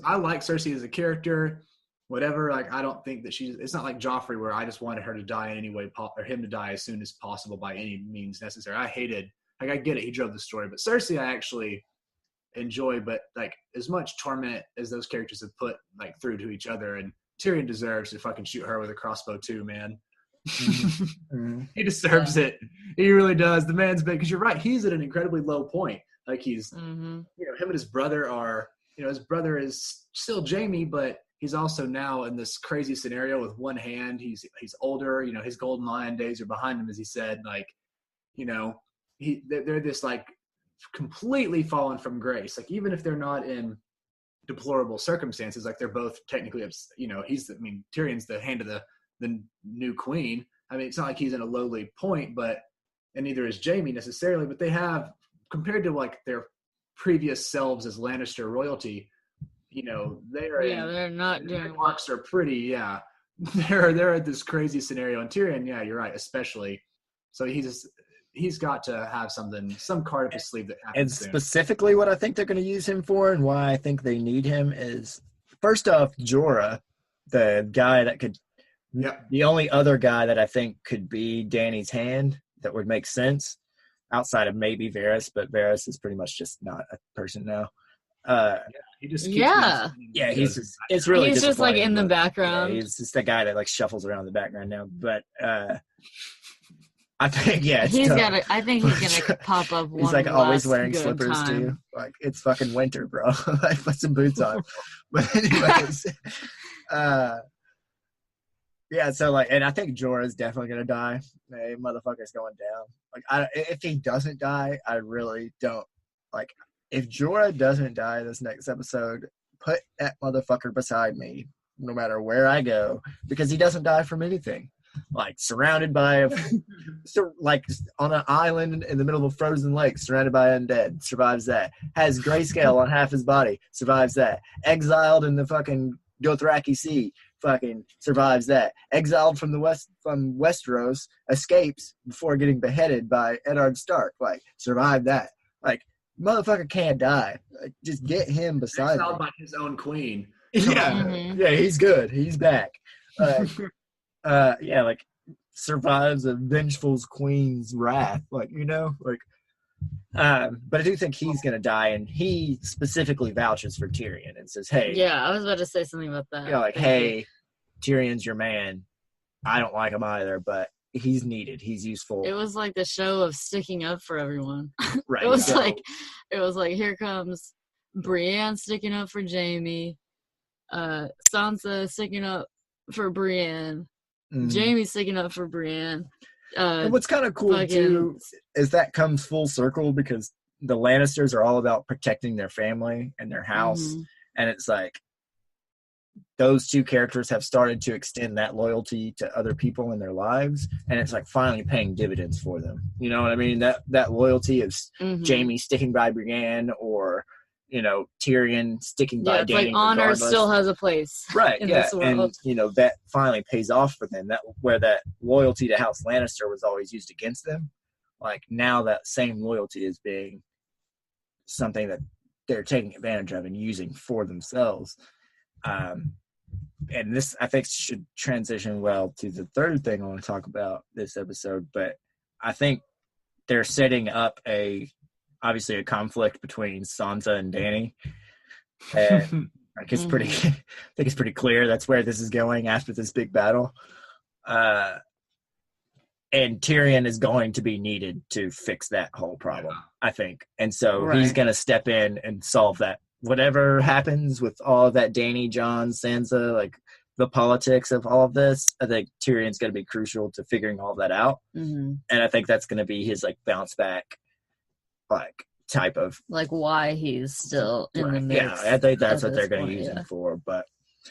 I like Cersei as a character, whatever. Like, I don't think that it's not like Joffrey where I just wanted her to die in any way, or him to die as soon as possible by any means necessary. I get it. He drove the story, but Cersei, I actually enjoy, but like as much torment as those characters have put like through to each other, and Tyrion deserves to fucking shoot her with a crossbow too, man. Mm-hmm. He deserves it. He really does. The man's big, because you're right. He's at an incredibly low point. Like he's, him and his brother are, his brother is still Jaime, but he's also now in this crazy scenario with one hand. He's older. His golden lion days are behind him, as he said. Like, they're this like completely fallen from grace. Like, even if they're not in deplorable circumstances, like they're both technically, Tyrion's the hand of the new queen. I mean, it's not like he's in a lowly point, and neither is Jaime necessarily, but they have, compared to like their previous selves as Lannister royalty, they're not doing their marks are pretty, they're at this crazy scenario. And Tyrion, you're right, especially. So he's got to have some card up his sleeve that happens. And specifically what I think they're going to use him for, and why I think they need him, is first off, Jorah, the guy that could, the only other guy that I think could be Dany's hand that would make sense, outside of maybe Varys, but Varys is pretty much just not a person now. He just keeps it's really he's just like in the background. He's just the guy that like shuffles around the background now. But I think he's gonna pop up. He's like always wearing slippers too. Like, it's fucking winter, bro. Like, put some boots on. But anyways, so like, and I think Jorah's definitely gonna die. Hey, motherfucker's going down. Like, if he doesn't die, I really don't like. If Jorah doesn't die this next episode, put that motherfucker beside me, no matter where I go, because he doesn't die from anything. Like, surrounded by like on an island in the middle of a frozen lake, surrounded by undead, survives that. Has grayscale on half his body, survives that. Exiled in the fucking Dothraki Sea, fucking survives that. Exiled from Westeros, escapes before getting beheaded by Eddard Stark, like, survived that. Like, motherfucker can't die. Like, just get him beside Exiled me. by his own queen. Yeah, he's good. He's back. Like, survives a vengeful queen's wrath, but I do think he's gonna die, and he specifically vouches for Tyrion and says, hey, I was about to say something about that. Hey, Tyrion's your man. I don't like him either, but he's needed. He's useful. It was like the show of sticking up for everyone. Right. it was like here comes Brienne sticking up for Jaime, Sansa sticking up for Brienne, Jaime sticking up for Brienne. And what's kind of cool too is that comes full circle, because the Lannisters are all about protecting their family and their house, and it's like those two characters have started to extend that loyalty to other people in their lives, and it's like finally paying dividends for them. You know what I mean? That loyalty of Jaime sticking by Brienne, or Tyrion sticking by Dany. Like, honor still has a place, right? In this world. And that finally pays off for them. That where that loyalty to House Lannister was always used against them. Like, now that same loyalty is being something that they're taking advantage of and using for themselves. And this, I think, should transition well to the third thing I want to talk about this episode. But I think they're setting up obviously a conflict between Sansa and Dany. And I think it's pretty clear that's where this is going after this big battle. And Tyrion is going to be needed to fix that whole problem, I think. And so he's going to step in and solve that. Whatever happens with all of that, Dany, Jon, Sansa, like the politics of all of this, I think Tyrion's going to be crucial to figuring all of that out. And I think that's going to be his like bounce back, like, type of. Like why he's still in the Right, mix. yeah, I think that's at what they're this going to point, use yeah. him for. But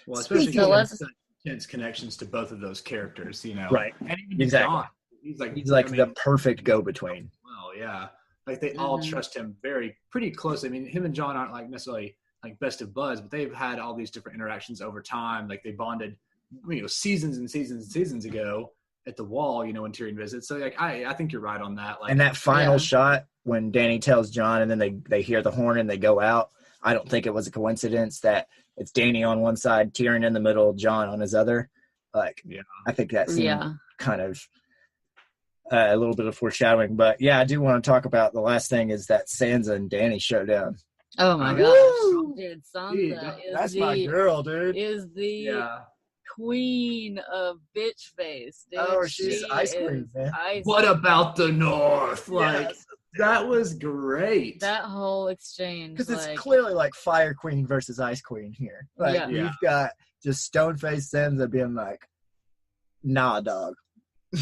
Well, especially Speaking of- because intense connections to both of those characters, you know. Right. And even Exactly. John, he's like he's the perfect go-between. Well, yeah. Like they all trust him pretty close. I mean, him and John aren't like necessarily like best of buds, but they've had all these different interactions over time. Like they bonded, seasons and seasons and seasons ago at the wall, when Tyrion visits. So like I think you're right on that. Like, And that final shot when Dany tells John, and then they hear the horn and they go out. I don't think it was a coincidence that it's Dany on one side, Tyrion in the middle, John on his other. Like, I think that seemed kind of a little bit of foreshadowing. But yeah, I do want to talk about the last thing is that Sansa and Dany showdown. Oh my gosh, dude! Sansa that's my girl, dude. Is the queen of bitch face. Dude. Oh, she's Ice Queen, man. What about the North? Like that was great. That whole exchange, because it's clearly like Fire Queen versus Ice Queen here. Like you've got just Stoneface Sansa being like, "Nah, dog."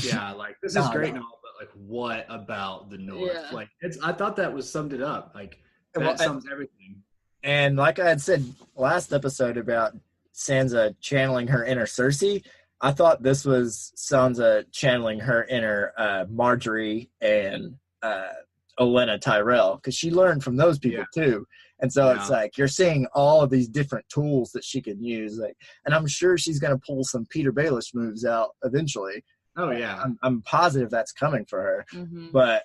Yeah, like this is great and all, but like, what about the North? Yeah. Like I thought that was summed it up. Like that sums everything. And like I had said last episode about Sansa channeling her inner Cersei, I thought this was Sansa channeling her inner Marjorie and Olenna Tyrell, because she learned from those people too. And so it's like you're seeing all of these different tools that she can use. Like, and I'm sure she's going to pull some Peter Baelish moves out eventually. Oh yeah, I'm positive that's coming for her. Mm-hmm. But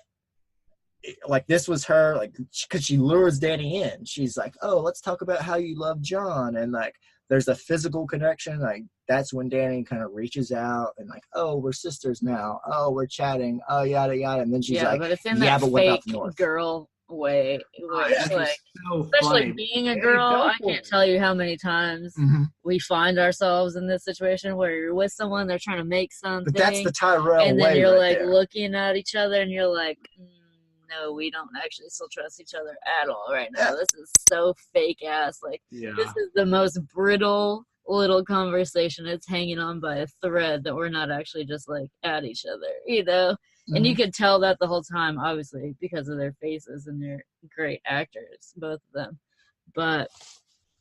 like this was her, like, because she lures Dany in. She's like, "Oh, let's talk about how you love John," and like there's a physical connection. Like that's when Dany kind of reaches out and like, "Oh, we're sisters now. Oh, we're chatting. Oh, yada yada." And then she's like, "But it's in that but what about fake the North?" girl way, which like, so especially funny. being a girl, I can't tell you how many times we find ourselves in this situation where you're with someone, they're trying to make something, but that's the Tyrell and then way you're right like there. looking at each other and you're like, no, we don't actually still trust each other at all right now. This is so fake ass. Like, this is the most brittle little conversation. It's hanging on by a thread that we're not actually just like at each other, And you could tell that the whole time, obviously, because of their faces, and they're great actors, both of them. But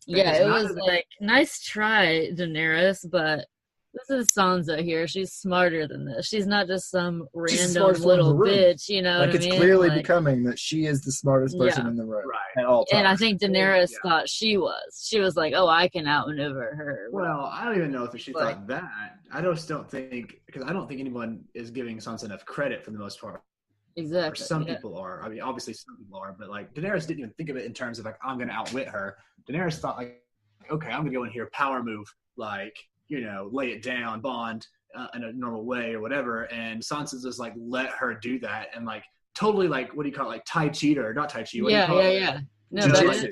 yeah, it was like, nice try, Daenerys, but this is Sansa here. She's smarter than this. She's not just some random little bitch, you know like what I mean? It's clearly becoming that she is the smartest person in the room at all times. And I think Daenerys thought she was. She was like, "Oh, I can outmaneuver her." Well, I don't even know if she thought that. I just don't think, because I don't think anyone is giving Sansa enough credit for the most part. Exactly. Or some people are. I mean, obviously some people are, but like Daenerys didn't even think of it in terms of like, I'm going to outwit her. Daenerys thought like, okay, I'm going to go in here, power move, like, lay it down, bond in a normal way or whatever. And Sansa just like let her do that and like totally like, what do you call it? Like Tai Chi or not Tai Chi? What do you call it? No,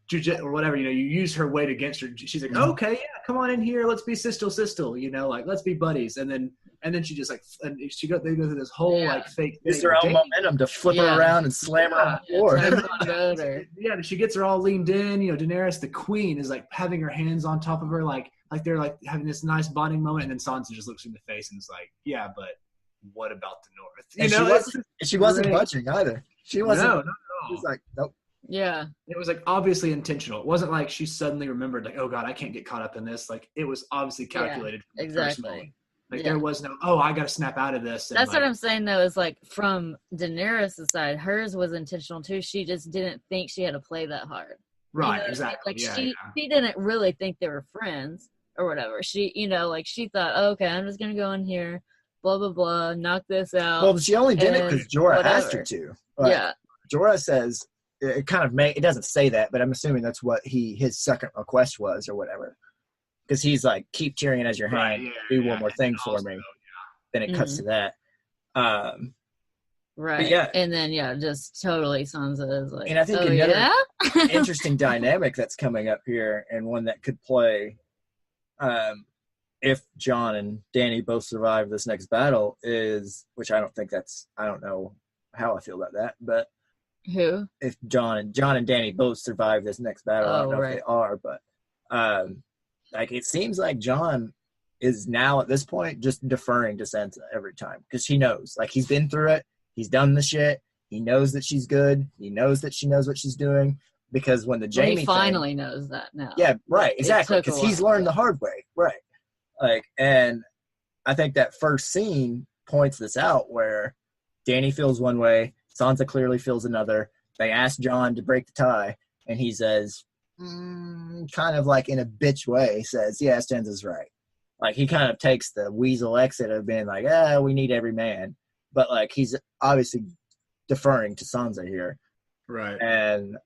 Jiu-jitsu or whatever, you use her weight against her. She's like, okay, yeah, come on in here. Let's be sistel, like let's be buddies. And then she just like, and they go through this whole like fake. Use her own momentum to flip her around and slam her on the floor. Yeah, she gets her all leaned in. Daenerys, the queen, is like having her hands on top of her, like they're like having this nice bonding moment. And then Sansa just looks in the face and is like, yeah, but what about the North? She wasn't budging either. She wasn't. No, not at all. She was like, nope. Yeah. It was like obviously intentional. It wasn't like she suddenly remembered like, oh God, I can't get caught up in this. Like it was obviously calculated. Yeah, exactly. Like there was no, I got to snap out of this. That's what I'm saying though, is like from Daenerys' side, hers was intentional too. She just didn't think she had to play that hard. Right, exactly. Like she didn't really think they were friends or whatever. She, she thought, oh, okay, I'm just going to go in here, blah, blah, blah, knock this out. Well, she only did it because Jorah asked her to. Yeah. Jorah says, it kind of it doesn't say that, but I'm assuming that's what his second request was or whatever. Because he's like, keep Tyrion as your hand, do one more thing for me. Then it cuts to that. Right. Yeah. And then, just totally Sansa is like, and I think another interesting dynamic that's coming up here, and one that could play if Jon and Dany both survive this next battle is, which I don't know how I feel about that, but who? If Jon and Dany both survive this next battle, I don't know if they are, but like it seems like Jon is now at this point just deferring to Sansa every time because he knows, like he's been through it, he's done the shit, He knows that she's good. He knows that she knows what she's doing. Because when the Jamie he finally knows that now. Yeah, right, exactly. Because he's learned the hard way, right? Like, and I think that first scene points this out where Dany feels one way, Sansa clearly feels another. They ask Jon to break the tie, and he says, kind of like in a bitch way, says, yeah, Stanza's right. Like, he kind of takes the weasel exit of being like, we need every man. But, like, he's obviously deferring to Sansa here. Right. And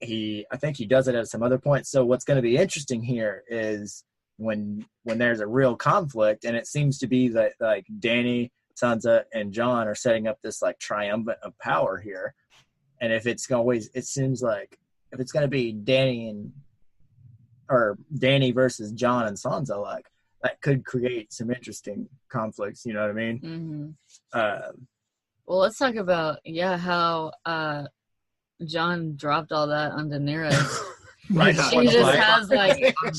I think he does it at some other points. So what's going to be interesting here is when there's a real conflict, and it seems to be that, like, Dany, Sansa, and Jon are setting up this, like, triumvirate of power here. And if it's always, it seems like if it's going to be Dany versus Jon and Sansa, like, that could create some interesting conflicts. You know what I mean? Mm-hmm. Well, let's talk about how Jon dropped all that on Daenerys. Right. She just has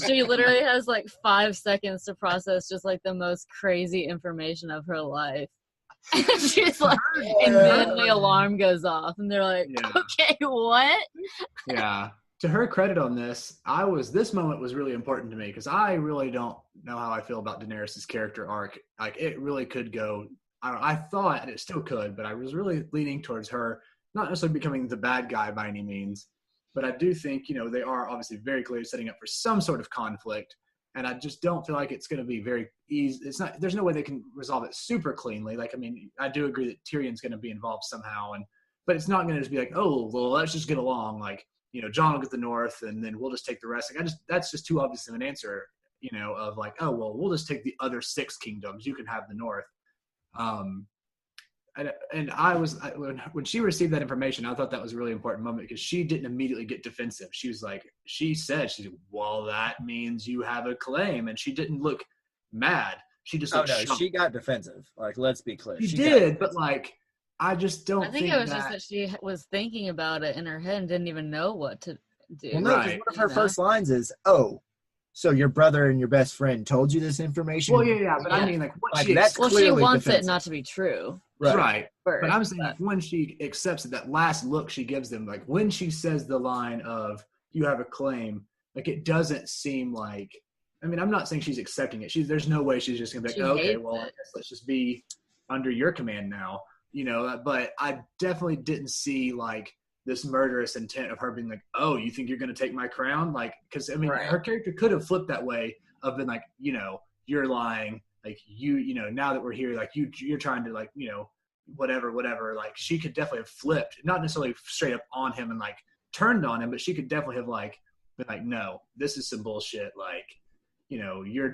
she literally has like 5 seconds to process just like the most crazy information of her life. And she's like, and then the alarm goes off, and they're like, okay, what? Yeah. To her credit on this, this moment was really important to me because I really don't know how I feel about Daenerys' character arc. Like, it really could go, I thought, and it still could, but I was really leaning towards her, not necessarily becoming the bad guy by any means, but I do think, they are obviously very clearly setting up for some sort of conflict. And I just don't feel like it's going to be very easy. There's no way they can resolve it super cleanly. Like, I mean, I do agree that Tyrion's going to be involved somehow, but it's not going to just be like, oh, well, let's just get along. Like, Jon will get the North and then we'll just take the rest. Like, that's just too obvious of an answer, of like, oh, well, we'll just take the other 6 kingdoms. You can have the North. And when she received that information, I thought that was a really important moment because she didn't immediately get defensive. She's like, well, that means you have a claim. And she didn't look mad. She just looked shocked. She got defensive. Like, let's be clear. She did, but like, I just don't think it was just that she was thinking about it in her head and didn't even know what to do. Well, no, because one of her first lines is, so your brother and your best friend told you this information? Well, yeah, but I mean, like, what she wants it not to be true. Right. But I'm saying when she accepts it, that last look she gives them, like when she says the line of, you have a claim, like, it doesn't seem like, I mean, I'm not saying she's accepting it. There's no way she's just going to be like, okay, well, I guess let's just be under your command now. But I definitely didn't see like this murderous intent of her being like, oh, you think you're going to take my crown? Like, because I mean, her character could have flipped that way of been like, you're lying. Like, now that we're here, like you're trying to, like, whatever. Like, she could definitely have flipped, not necessarily straight up on him and like turned on him, but she could definitely have like been like, no, this is some bullshit. Like,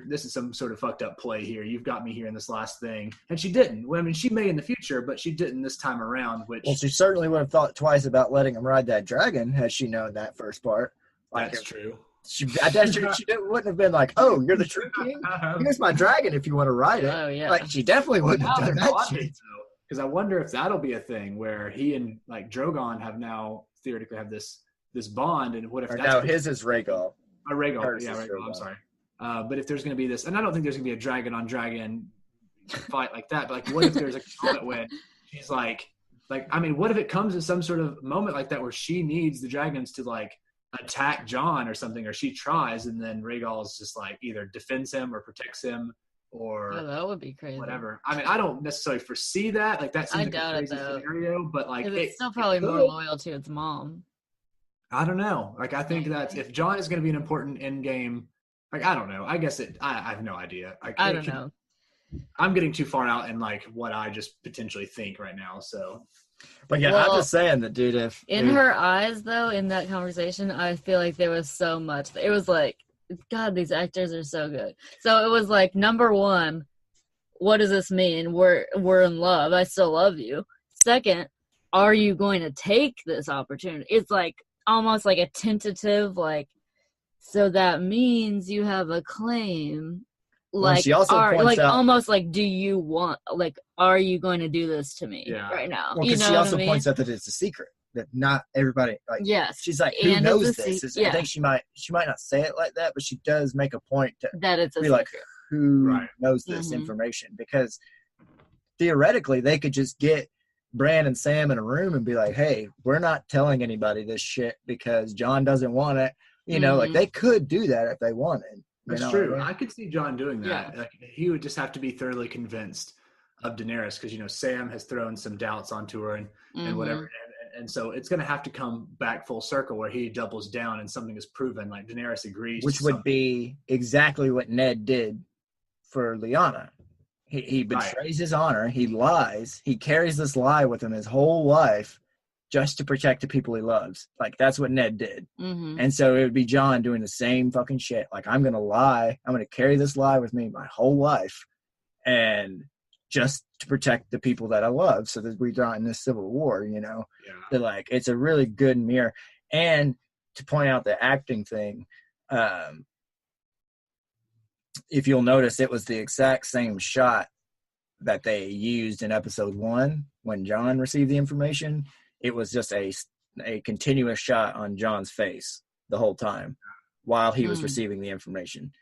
this is some sort of fucked up play here. You've got me here in this last thing. And she didn't. Well, I mean, she may in the future, but she didn't this time around, Well, she certainly would have thought twice about letting him ride that dragon had she known that first part. Like, that's true. She wouldn't have been like, oh, you're the true king? Here's my dragon if you want to ride it. Oh, yeah. Like, she definitely wouldn't have done that shit. Because I wonder if that'll be a thing where he and, like, Drogon have now theoretically have this bond, and what if that's... No, his is Rhaegal. Rhaegal. Yeah, Rhaegal. I'm sorry. But if there's going to be this, and I don't think there's going to be a dragon on dragon fight like that, but like, what if there's a moment when she's like, I mean, what if it comes to some sort of moment like that where she needs the dragons to like attack Jon or something, or she tries, and then Rhaegal is just like either defends him or protects him, or that would be crazy. Whatever. I mean, I don't necessarily foresee that. Like, that seems like a crazy scenario, but like, it's still probably more loyal to its mom. I don't know. Like, I think that if Jon is going to be an important end game. Like, I don't know. I guess I have no idea. I don't know. I'm getting too far out in like what I just potentially think right now. So, but yeah, I'm just saying that, dude. In her eyes, though, in that conversation, I feel like there was so much. It was like, God, these actors are so good. So it was like, number one, what does this mean? We're in love. I still love you. Second, are you going to take this opportunity? It's like almost like a tentative, like. So that means you have a claim, like, she also points out, almost like, do you want, like, are you going to do this to me right now? Well, because she also points out that it's a secret, that not everybody, like, yes, she's like, who knows this? I think she might not say it like that, but she does make a point to that it's a be secret. Like, who knows this information? Because theoretically, they could just get Bran and Sam in a room and be like, hey, we're not telling anybody this shit because Jon doesn't want it. You know, like they could do that if they wanted. That's true. I could see Jon doing that. Yeah. Like, he would just have to be thoroughly convinced of Daenerys because, you know, Sam has thrown some doubts onto her and whatever. And so it's going to have to come back full circle where he doubles down and something is proven, like Daenerys agrees. Which would be exactly what Ned did for Lyanna. He betrays his honor. He lies. He carries this lie with him his whole life just to protect the people he loves. Like, that's what Ned did. And so it would be Jon doing the same fucking shit. Like, I'm going to lie. I'm going to carry this lie with me my whole life. And just to protect the people that I love so that we're not in this civil war, you know? Yeah. But, like, it's a really good mirror. And to point out the acting thing, if you'll notice, it was the exact same shot that they used in episode 1 when Jon received the information. It was just a continuous shot on Jon's face the whole time while he was receiving the information.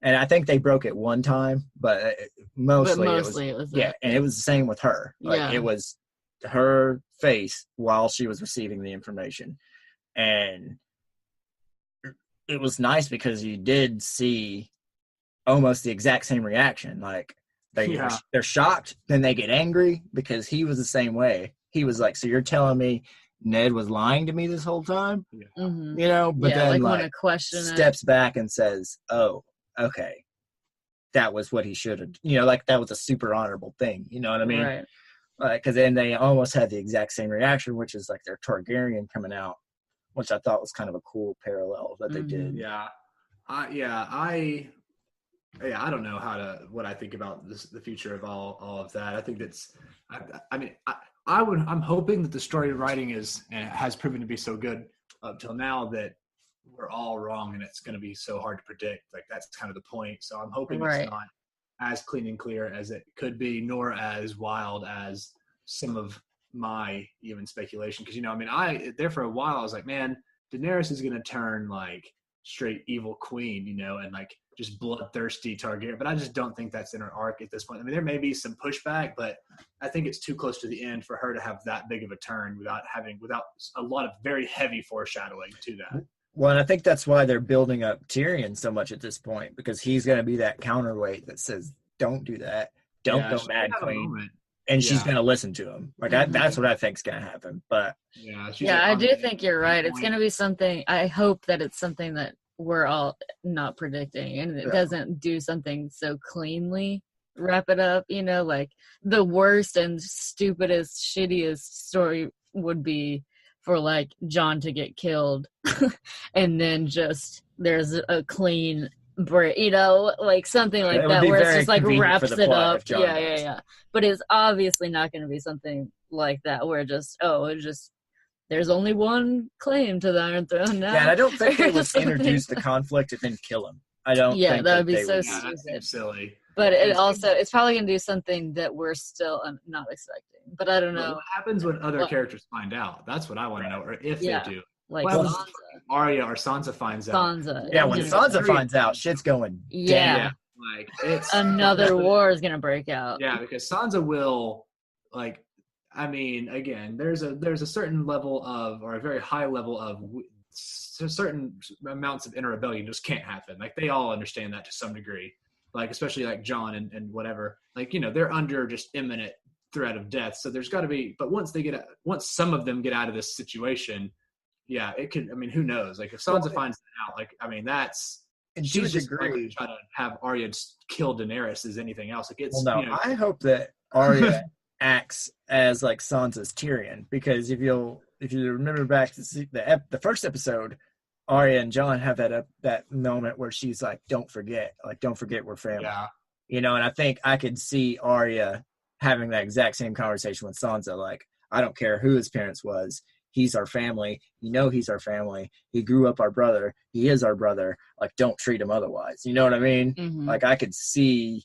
And I think they broke it one time, but mostly it was yeah, and it was the same with her. Like, it was her face while she was receiving the information. And it was nice because you did see almost the exact same reaction. Like, they're shocked, then they get angry because he was the same way. He was like, so you're telling me Ned was lying to me this whole time? You know, but then like when a question steps back and says, oh, okay, that was what he should have, you know, like that was a super honorable thing. You know what I mean? Right. Because then they almost had the exact same reaction, which is like their Targaryen coming out, which I thought was kind of a cool parallel that they did. Yeah. I don't know what I think about the future of all of that. I think I'm hoping that the story writing has proven to be so good up till now that we're all wrong and it's going to be so hard to predict. Like, that's kind of the point. So I'm hoping it's not as clean and clear as it could be, nor as wild as some of my even speculation. Because, you know, I mean, there for a while I was like, man, Daenerys is going to turn like straight evil queen, you know, and like just bloodthirsty Targaryen. But I just don't think that's in her arc at this point. I mean, there may be some pushback, but I think it's too close to the end for her to have that big of a turn without a lot of very heavy foreshadowing to that. Well, and I think that's why they're building up Tyrion so much at this point, because he's going to be that counterweight that says, don't do that. Don't go mad queen. And she's going to listen to him. Like, that's what I think is going to happen. But I do think you're right. It's going to be something. I hope that it's something that we're all not predicting, and it doesn't do something so cleanly wrap it up. You know, like the worst and stupidest, shittiest story would be for like Jon to get killed and then just there's a clean break, you know, like something like that where it's just like wraps it up. Yeah. But it's obviously not going to be something like that where there's only one claim to the Iron Throne now. Yeah, and I don't think they would introduce the conflict and then kill him. I don't think that would be so stupid. That's silly. But it's probably going to do something that we're still not expecting. But I don't know. What happens when other characters find out? That's what I want to know, or if they do. Like Sansa. Arya or Sansa finds out. Sansa. Yeah, when Sansa finds out, shit's going down. Yeah. Like, it's another war is going to break out. Yeah, because Sansa will, like, I mean, again, there's a certain level of, or a very high level of, certain amounts of inner rebellion just can't happen. Like, they all understand that to some degree. Like, especially like Jon and whatever. Like, you know, they're under just imminent threat of death. So there's got to be, but once some of them get out of this situation, yeah, it could. I mean, who knows? Like, if Sansa finds that out, like, I mean, she's just going to try to have Arya kill Daenerys as anything else. Like, it's. Well, no, you know, I hope that Arya acts as like Sansa's Tyrion, because if you remember back to the first episode, Arya and Jon have that moment where she's like, don't forget we're family. Yeah. You know, and I think I could see Arya having that exact same conversation with Sansa. Like, I don't care who his parents was. He's our family. You know, he's our family. He grew up our brother. He is our brother. Like, don't treat him otherwise. You know what I mean? Mm-hmm. Like, I could see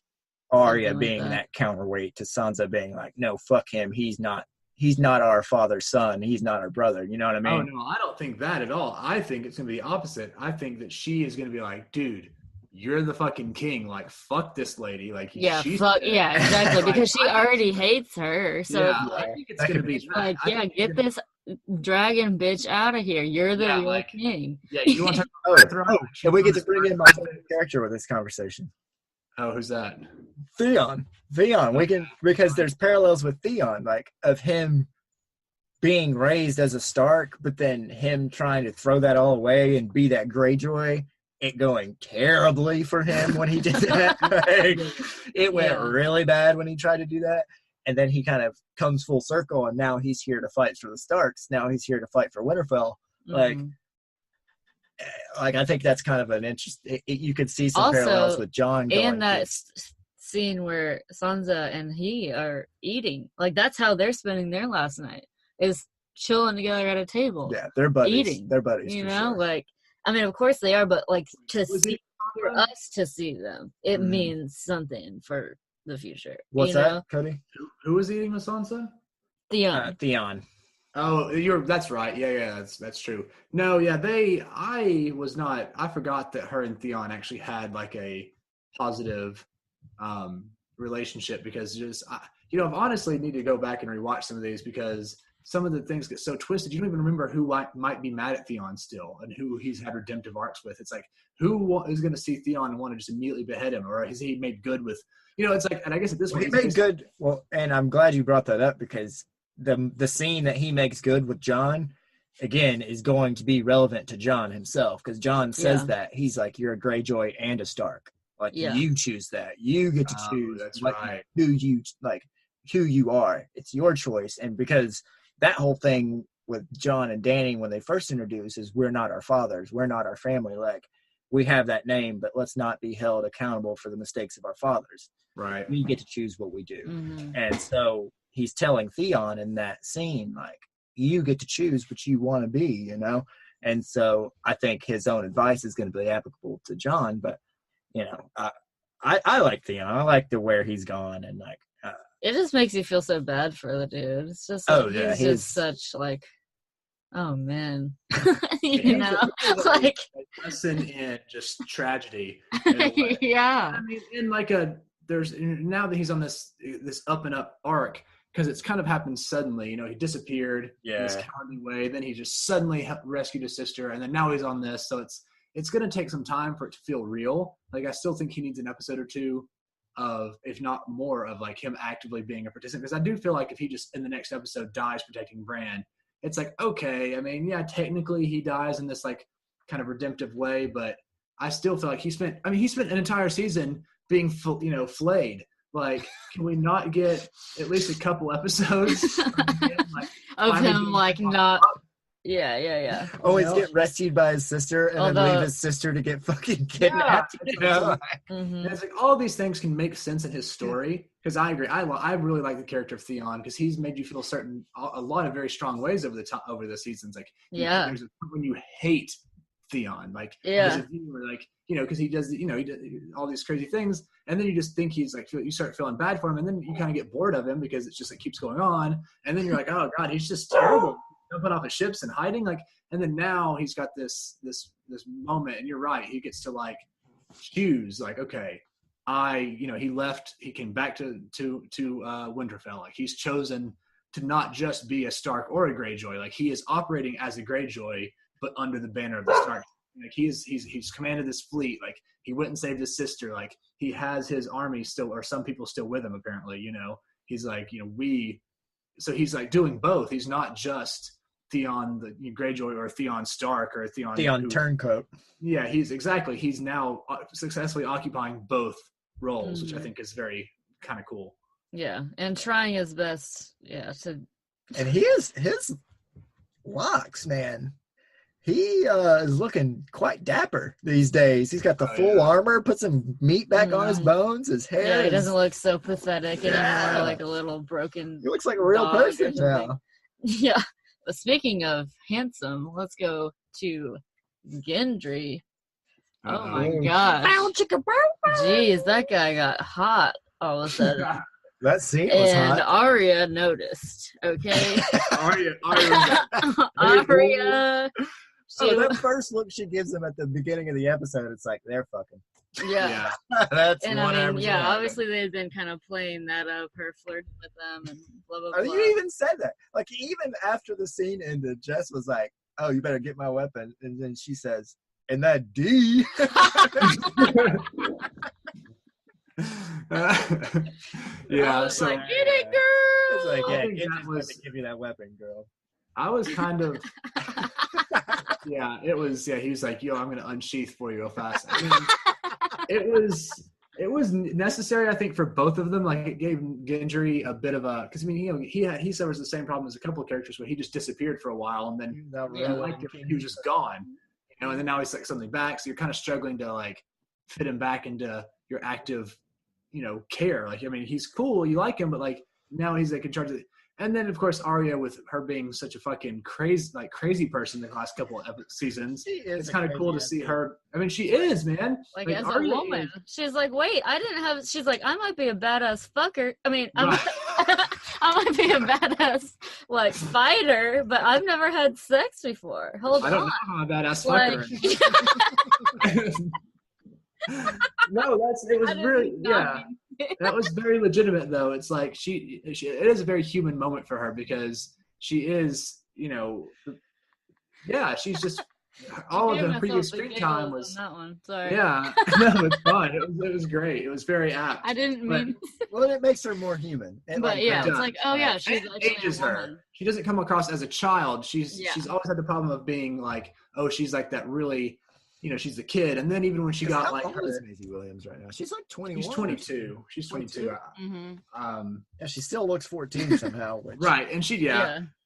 Arya being that counterweight to Sansa being like, no, fuck him. He's not our father's son. He's not our brother. You know what I mean? Oh, no, I don't think that at all. I think it's going to be the opposite. I think that she is going to be like, dude, you're the fucking king. Like, fuck this lady. Like, Yeah, she's yeah, exactly. Like, Because she already hates her. So yeah, it's like, I think it's gonna be like, I yeah, think get this dragon bitch out of here. You're the real like, king. yeah, you want to and we get to bring in my favorite character with this conversation. Oh, who's that? Theon. We can, because there's parallels with Theon, like of him being raised as a Stark, but then him trying to throw that all away and be that Greyjoy. It going terribly for him when he did that. Like, it went really bad when he tried to do that. And then he kind of comes full circle, and now he's here to fight for the Starks. Now he's here to fight for Winterfell. Like I think that's kind of an interest. You could see some parallels with Jon. And that scene where Sansa and he are eating. Like, that's how they're spending their last night, is chilling together at a table. Yeah, they're buddies. Eating. They're buddies. You for know, sure. like, I mean, of course they are, but like for us to see them, it means something for the future. What's that, Cody? Who was eating with Sansa? Theon. Theon. Oh, that's right. Yeah, that's true. No, yeah, I forgot that her and Theon actually had like a positive relationship, because I've honestly need to go back and rewatch some of these, because some of the things get so twisted. You don't even remember who might be mad at Theon still, and who he's had redemptive arcs with. It's like, who is going to see Theon and want to just immediately behead him, or has he made good with? It's like, and I guess at this point he made good. Well, and I'm glad you brought that up, because the scene that he makes good with Jon, again, is going to be relevant to Jon himself, because Jon says that he's like, you're a Greyjoy and a Stark. Like, you choose that. You get to choose who you are. It's your choice. And because that whole thing with Jon and Dany when they first introduced is, we're not our fathers. We're not our family. Like, we have that name, but let's not be held accountable for the mistakes of our fathers. Right. We get to choose what we do. And so he's telling Theon in that scene, like, you get to choose what you want to be, And so I think his own advice is going to be applicable to Jon, but, I like Theon. I like where he's gone, and like, it just makes you feel so bad for the dude. It's just he's just such like, oh man, like lesson in just tragedy. Yeah, I mean, in like there's now that he's on this up and up arc, because it's kind of happened suddenly. He disappeared in this cowardly way, then he just suddenly rescued his sister, and then now he's on this. So it's going to take some time for it to feel real. Like, I still think he needs an episode or two of, if not more, of like him actively being a participant, because I do feel like if he just in the next episode dies protecting Bran, it's like, okay, I mean, yeah, technically he dies in this like kind of redemptive way, but I still feel like he spent an entire season being flayed. Like, can we not get at least a couple episodes of him like not Yeah. Always get rescued by his sister, and then leave his sister to get fucking kidnapped. It's like, all these things can make sense in his story, because I agree. I really like the character of Theon, because he's made you feel a lot of very strong ways over the seasons. Like, there's a point when you hate Theon, like, as a viewer, like, because he does all these crazy things, and then you just think he's like, you start feeling bad for him, and then you kind of get bored of him because it's just, it keeps going on, and then you're like, oh god, he's just terrible, jumping off of ships and hiding, like, and then now he's got this moment, and you're right, he gets to like choose, like, okay, he left, he came back to Winterfell, like, he's chosen to not just be a Stark or a Greyjoy, like, he is operating as a Greyjoy but under the banner of the Stark. Like, he's commanded this fleet, like, he went and saved his sister, like, he has his army still, or some people still with him apparently, he's like, so he's like doing both. He's not just Theon the Greyjoy, or Theon Stark, or Theon Turncoat. Yeah, he's now successfully occupying both roles, which I think is very kind of cool. Yeah, and trying his best, and his locks, man. He is looking quite dapper these days. He's got the full armor, put some meat back on his bones. His hair. Yeah, he doesn't look so pathetic anymore, like a little broken. He looks like a real person now. Yeah. But speaking of handsome, let's go to Gendry. Oh my gosh. Jeez, that guy got hot all of a sudden. That scene was hot. And Arya noticed, okay? Arya. That first look she gives him at the beginning of the episode, it's like, they're fucking. Yeah. That's And 100% obviously they've been kind of playing that up, her flirting with them and blah, blah, blah. You even said that. Like, even after the scene ended, Jess was like, oh, you better get my weapon. And then she says, and that D. Yeah. So like, get it, girl. It's like, yeah, give me that weapon, girl. I was kind of, yeah, it was, yeah, he was like, yo, I'm going to unsheath for you real fast. I mean, it was necessary, I think, for both of them. Like, it gave Gendry a bit of a, because I mean, he suffers the same problem as a couple of characters where he just disappeared for a while and then he was just gone, and then now he's like something back. So you're kind of struggling to like fit him back into your active, care. Like, I mean, he's cool, you like him, but like now he's like in charge of it. And then, of course, Arya, with her being such a fucking crazy person the last couple of seasons, it's kind of cool to see her. I mean, she is, man. Like as Arya a woman, she's like, wait, she's like, I might be a badass fucker. I mean, I might be a badass, like, fighter, but I've never had sex before. Hold on. I don't know how I'm a badass fucker. No, it was really, yeah. That was very legitimate, though. It's like it is a very human moment for her because she is, she's just all of the previous screen time was. That one. Sorry. Yeah, no, it's fun. It was great. It was very apt. I didn't mean. Well, it makes her more human. It's like, oh yeah, she's ages her. She doesn't come across as a child. She's always had the problem of being like, oh, she's like that really. She's a kid, and then even when she got like, how old is Maisie Williams right now? She's like 21. She's 22. She's 22. Mm-hmm. She still looks 14 somehow. Right, and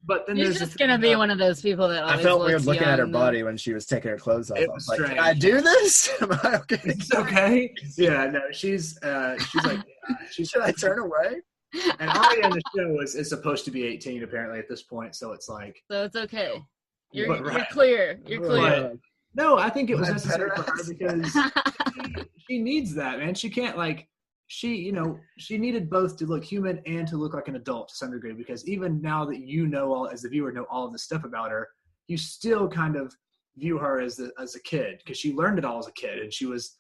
but then she's just gonna be one of those people that always I felt weird looking at her body when she was taking her clothes off. It was like, strange. can I do this? Am I okay? It's okay. Yeah, no, she's like, should I turn away? And Arya in the show is supposed to be 18 apparently at this point, so it's like, so it's okay. You're clear. You're clear. No, I think it was necessary for her because she needs that, man. She can't she needed both to look human and to look like an adult to some degree, because even now that as the viewer know all of this stuff about her, you still kind of view her as a kid because she learned it all as a kid, and she was,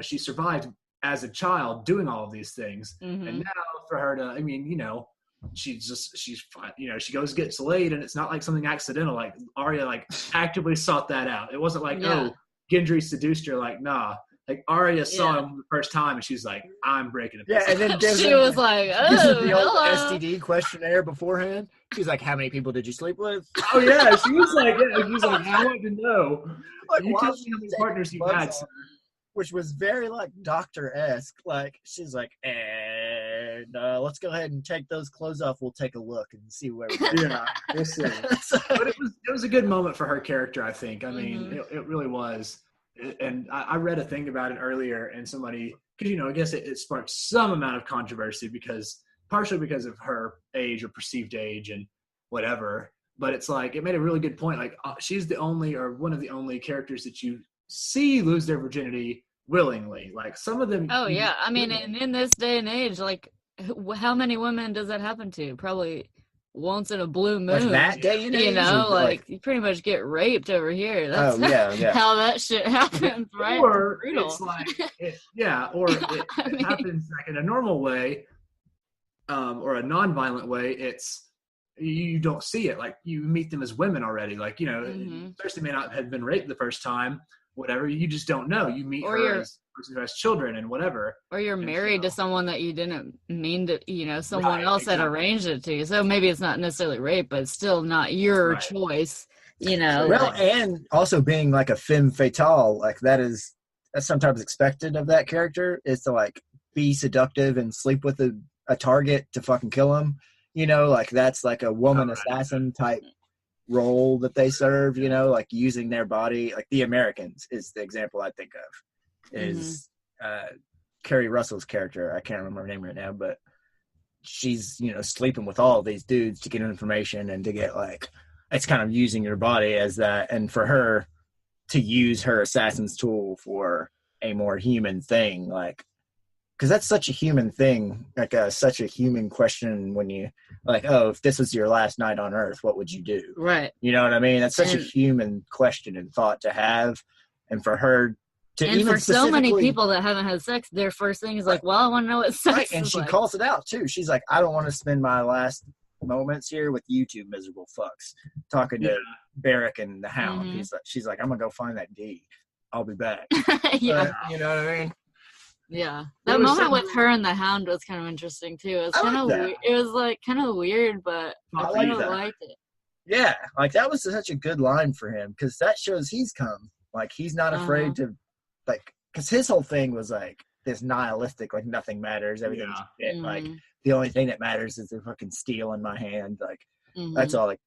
she survived as a child doing all of these things. Mm-hmm. And now for her to, she's fine. She gets laid, and it's not like something accidental. Like Arya, actively sought that out. It wasn't like, oh, Gendry seduced her. Like, nah. Like Arya saw him the first time, and she's like, I'm breaking it. Yeah, and then she was like, oh, the old STD questionnaire beforehand. She's like, how many people did you sleep with? Oh yeah, she was like, I want to know. Like, you tell me how many partners you had. Which was very doctor-esque. Like, she's like, and let's go ahead and take those clothes off. We'll take a look and see where we go. Yeah, we'll see. But it was a good moment for her character, I think. I mean, it really was. And I read a thing about it earlier, and somebody, because, I guess it sparked some amount of controversy partially because of her age or perceived age and whatever. But it's like, it made a really good point. Like, she's the only, or one of the only characters that you see lose their virginity willingly. Like, some of them. Oh yeah, I mean, in this day and age, like, how many women does that happen to? Probably once in a blue moon. That day and age, you pretty much get raped over here. That's yeah. how that shit happens, right? Or it's like, it happens like in a normal way, or a non-violent way. It's, you don't see it. Like, you meet them as women already. Like, especially may not have been raped the first time. Whatever, you just don't know. You meet her as a person who has children and whatever. Or you're married to someone that you didn't mean to, someone else had arranged it to you. So maybe it's not necessarily rape, but it's still not your choice, Well, and also being like a femme fatale, like that's sometimes expected of that character, is to be seductive and sleep with a target to fucking kill him. That's like a woman assassin type role that they serve, using their body. Like The Americans is the example I think of, is Kerry Russell's character. I can't remember her name right now, but she's, sleeping with all of these dudes to get information and to get it's kind of using your body as that. And for her to use her assassin's tool for a more human thing, because that's such a human thing, such a human question when you if this was your last night on Earth, what would you do? Right. You know what I mean? That's such a human question and thought to have. And for her And for so many people that haven't had sex, their first thing is like, well, I want to know what sex is and she like. calls it out too. She's like, I don't want to spend my last moments here with you two miserable fucks. Talking to Barrick and the Hound. Mm-hmm. She's like, I'm gonna go find that D. I'll be back. Yeah. You know what I mean? Yeah. That moment with her and the Hound was kind of interesting too. It was kind of weird. It was like kind of weird, but I kind of liked it. Yeah, like that was such a good line for him because that shows he's come. Like he's not afraid to, like, because his whole thing was like this nihilistic, like nothing matters, everything's shit. Like the only thing that matters is the fucking steel in my hand. Like that's all. Like,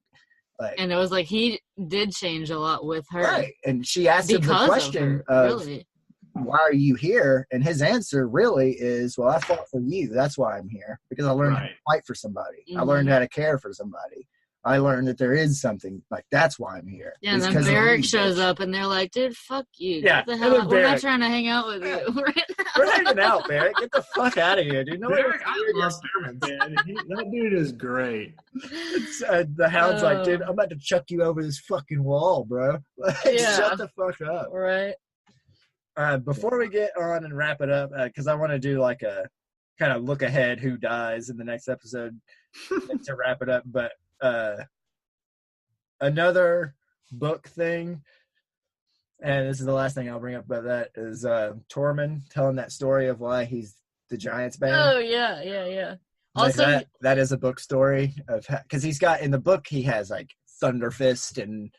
and it was like he did change a lot with her, right? And she asked him the question of really? Why are you here? And his answer really is, well, I fought for you. That's why I'm here, because I learned how to fight for somebody. I learned how to care for somebody. I learned that there is something, like, that's why I'm here. Yeah, and then Barrick shows up, and they're like, dude, fuck you. Yeah, get the hell out. We're not trying to hang out with you right now. We're hanging out, Barrick. Get the fuck out of here, dude. Barrick, I love Barrick, man. That dude is great. The Hound's like, dude, I'm about to chuck you over this fucking wall, bro. Shut the fuck up. Right. Before we get on and wrap it up, because I want to do like a kind of look ahead who dies in the next episode to wrap it up, but another book thing, and this is the last thing I'll bring up about that, is Tormund telling that story of why he's the Giants Bane. Oh yeah. Also, like that is a book story of, because he's got in the book he has like Thunderfist and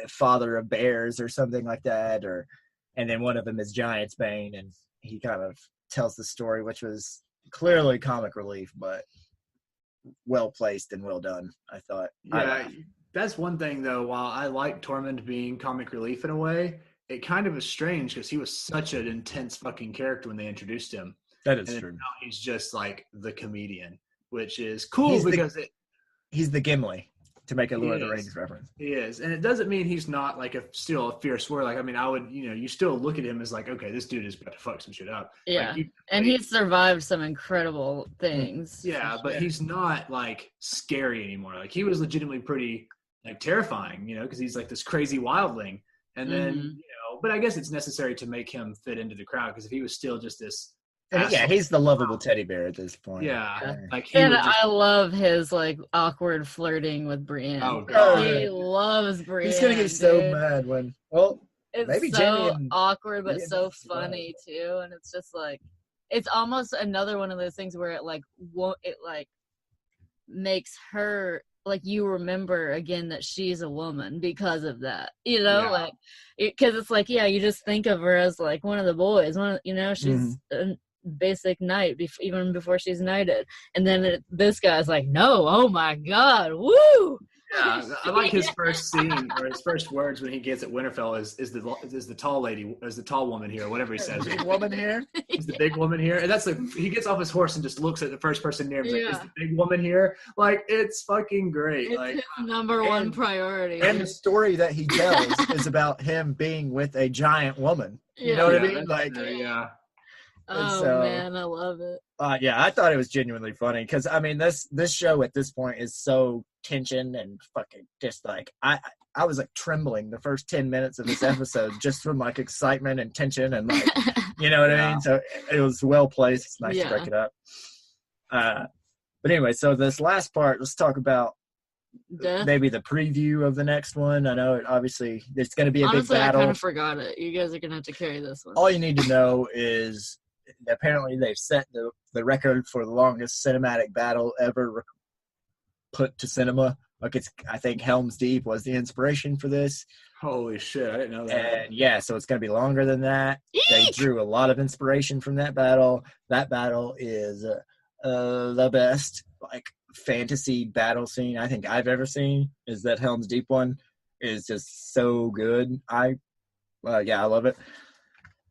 Father of Bears or something like that, and then one of them is Giants Bane, and he kind of tells the story, which was clearly comic relief, but well placed and well done, I thought. Yeah, that's one thing though. While I like Tormund being comic relief in a way, it kind of is strange because he was such an intense fucking character when they introduced him. That is true. Now he's just like the comedian, which is cool because he's the Gimli, to make a Lord of the Rings reference. He is, and it doesn't mean he's not like still a fierce warrior. Like, I mean, I would, you still look at him as like, okay, this dude is about to fuck some shit up. Yeah, and he's survived some incredible things. Yeah, but he's not like scary anymore. Like he was legitimately pretty like terrifying, because he's like this crazy wildling. And then, but I guess it's necessary to make him fit into the crowd, because if he was still just this. Yeah, he's the lovable teddy bear at this point. Yeah, like I love his like awkward flirting with Brienne. Oh god, he loves Brienne. He's gonna get so mad when it's maybe so awkward but so funny too, and it's just like it's almost another one of those things where it like makes her like you remember again that she's a woman because of that, like because it's like you just think of her as like one of the boys, she's. Basic knight even before she's knighted, and then this guy's like, no, oh my god, woo. Yeah, I like his first scene or his first words when he gets at Winterfell is the tall lady, is the tall woman here, whatever he says. Big woman here. Is the big woman here? And that's like he gets off his horse and just looks at the first person near him. Like, is the big woman here? Like, it's fucking great. It's like his number one priority. And the story that he tells is about him being with a giant woman. You know what I mean? Like, man, I love it. I thought it was genuinely funny because I mean this show at this point is so tension and fucking just like I was like trembling the first 10 minutes of this episode just from like excitement and tension and like you know what I mean. So it was well placed. It's nice to break it up. But anyway, so this last part, let's talk about maybe the preview of the next one. I know obviously there's going to be a big battle. I kind of forgot it. You guys are going to have to carry this one. All you need to know is apparently they've set the record for the longest cinematic battle ever put to cinema. Like I think Helm's Deep was the inspiration for this. Holy shit, I didn't know that. And so it's going to be longer than that. Eek! They drew a lot of inspiration from that battle. That battle is the best like fantasy battle scene I think I've ever seen. Is that Helm's Deep one is just so good. I love it.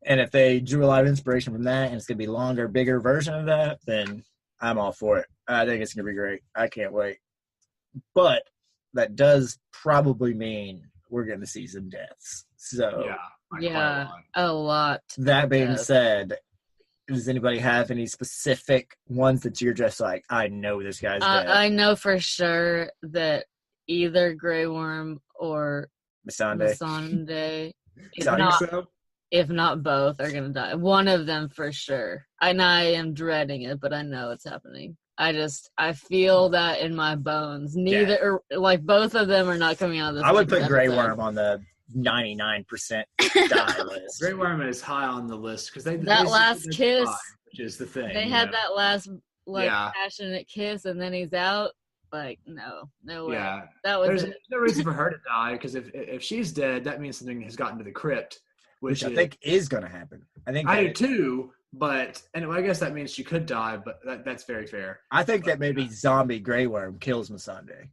And if they drew a lot of inspiration from that and it's going to be longer, bigger version of that, then I'm all for it. I think it's going to be great. I can't wait. But that does probably mean we're going to see some deaths. So a lot. That being said, does anybody have any specific ones that you're just like, I know this guy's dead? I know for sure that either Grey Worm or Missandei. You think so? if not both, are gonna die. One of them for sure. And I am dreading it, but I know it's happening. I feel that in my bones. Neither, like both of them are not coming out of this. I would put Grey Worm on the 99% die list. Grey Worm is high on the list because that last kiss, which is the thing. They had that last passionate kiss, and then he's out. Like no way. Yeah, that was. There's no reason for her to die because if she's dead, that means something has gotten to the crypt, which I think is going to happen. I do too. But and I guess that means she could die, but that's very fair. I think that maybe zombie Grey Worm kills Missandei.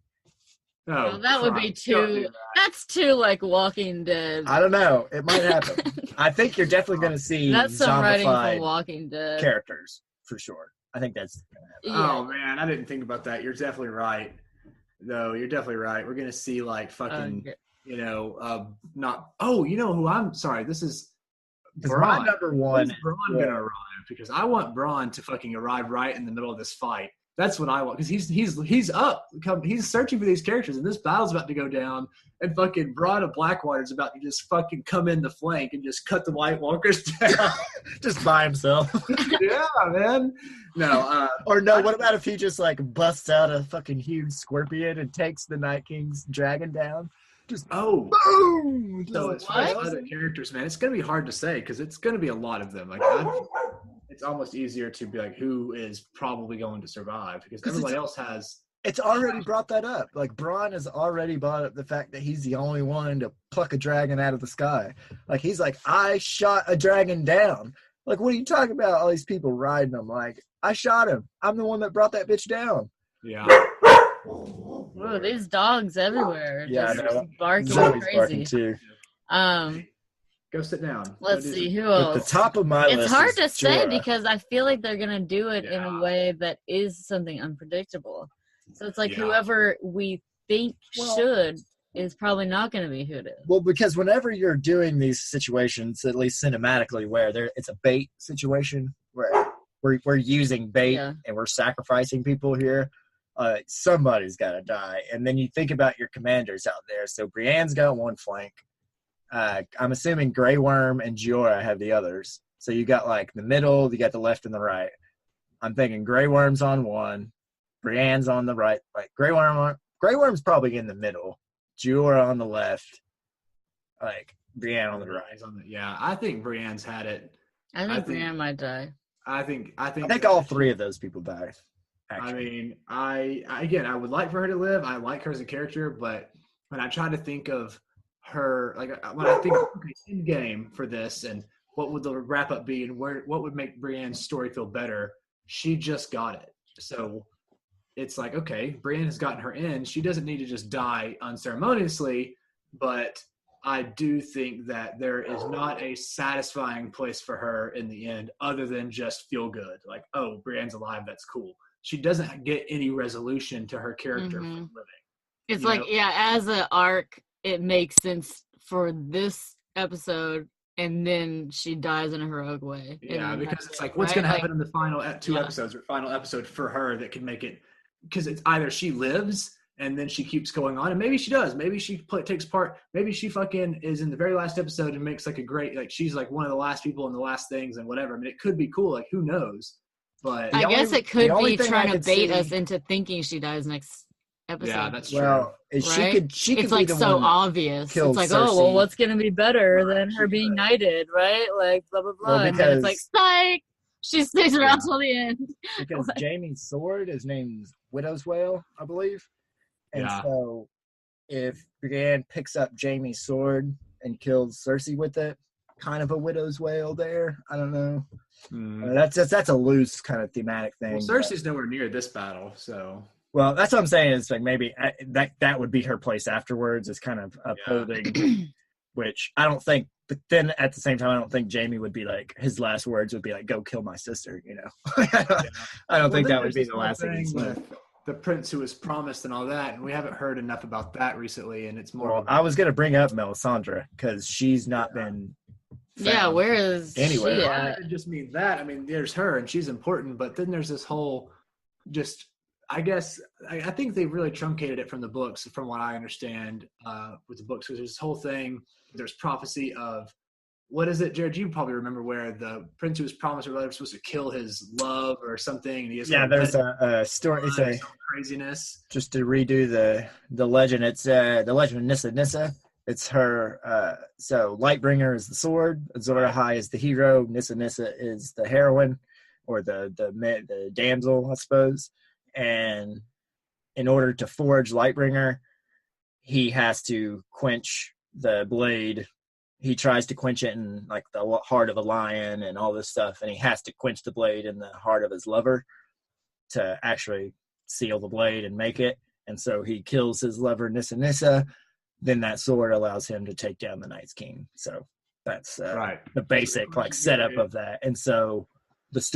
Oh, well, that would be too. That's too like Walking Dead. I don't know. It might happen. I think you're definitely going to see that's some writing from Walking Dead characters for sure. I think that's going to happen. Oh man, I didn't think about that. You're definitely right. Though you're definitely right. We're going to see like fucking, not. Oh, you know who I'm sorry. This is. Braun. My number one. When's Braun gonna arrive? Because I want Braun to fucking arrive right in the middle of this fight. That's what I want. Because he's up. He's searching for these characters, and this battle's about to go down. And fucking Braun of Blackwater's about to just fucking come in the flank and just cut the White Walkers down, just by himself. Yeah, man. No. Or no. What about if he just like busts out a fucking huge scorpion and takes the Night King's dragon down? Just boom! So as far as other characters, man, it's gonna be hard to say because it's gonna be a lot of them. Like, it's almost easier to be like, who is probably going to survive because everybody else has. It's already brought that up. Like Braun has already brought up the fact that he's the only one to pluck a dragon out of the sky. Like he's like, I shot a dragon down. Like, what are you talking about? All these people riding him. Like, I shot him. I'm the one that brought that bitch down. Yeah. Whoa, these dogs everywhere. Yeah, just I know. Barking Zoe's crazy. Barking too. Go sit down. Let's see who else. At the top of my list. It's hard to say because I feel like they're gonna do it in a way that is something unpredictable. So it's like whoever we think should is probably not going to be who it is. Well, because whenever you're doing these situations, at least cinematically, where it's a bait situation where we're using bait and we're sacrificing people here. Somebody's got to die. And then you think about your commanders out there. So Brienne's got one flank. I'm assuming Grey Worm and Jorah have the others. So you got like the middle, you got the left and the right. I'm thinking Grey Worm's on one, Brienne's on the right. Like Grey Worm's probably in the middle, Jorah on the left, like Brienne on the right. I think Brienne's had it. I think Brienne might die. I think all three of those people die. Actually. I mean, I would like for her to live. I like her as a character, but when I try to think of her, like when I think of in game for this and what would the wrap up be and what would make Brienne's story feel better, she just got it. So it's like, okay, Brienne has gotten her in. She doesn't need to just die unceremoniously, but I do think that there is not a satisfying place for her in the end other than just feel good. Like, oh, Brienne's alive. That's cool. She doesn't get any resolution to her character from living. It's like, as an arc, it makes sense for this episode, and then she dies in a heroic way. Yeah, because it's like, what's going to happen in the final two episodes or final episode for her that can make it – because it's either she lives and then she keeps going on, and maybe she does. Maybe she takes part. Maybe she fucking is in the very last episode and makes like a great – like she's like one of the last people in the last things and whatever. I mean, it could be cool. Like, who knows? But I guess it could be trying to bait us into thinking she dies next episode. Yeah, that's true. Well, she could it's like so obvious. It's like, Cersei. oh, well, what's going to be better than her being knighted, right? Like, blah, blah, blah. And then it's like, psych! She stays around till the end. Because Jaime's sword is named Widow's Wail, I believe. And so if Brienne picks up Jaime's sword and kills Cersei with it, kind of a Widow's Wail there. I don't know. That's a loose kind of thematic thing. Well, Cersei's nowhere near this battle, so. Well, that's what I'm saying. Is like maybe that would be her place afterwards. Is kind of upholding, which I don't think. But then at the same time, I don't think Jaime would be like his last words would be like, "Go kill my sister." You know, I don't think that would be the last thing. The prince who was promised and all that, and we haven't heard enough about that recently. And it's more. Well, I was gonna bring up Melisandre because she's not been. Yeah, where is anywhere? She at? I didn't just mean that. I mean, there's her, and she's important, but then there's this whole, just I guess I think they really truncated it from the books, from what I understand with the books. Because there's this whole thing. There's prophecy of what is it, Jared? You probably remember where the prince who was promised or whatever was supposed to kill his love or something. And he has there's a story. It's a craziness. Just to redo the legend. It's the legend of Nissa Nissa. It's her. So Lightbringer is the sword. Azor Ahai is the hero. Nissa Nissa is the heroine, or the damsel, I suppose. And in order to forge Lightbringer, he has to quench the blade. He tries to quench it in like the heart of a lion and all this stuff, and he has to quench the blade in the heart of his lover to actually seal the blade and make it. And so he kills his lover Nissa Nissa. Then that sword allows him to take down the Night's King. So that's the basic like setup of that. And so this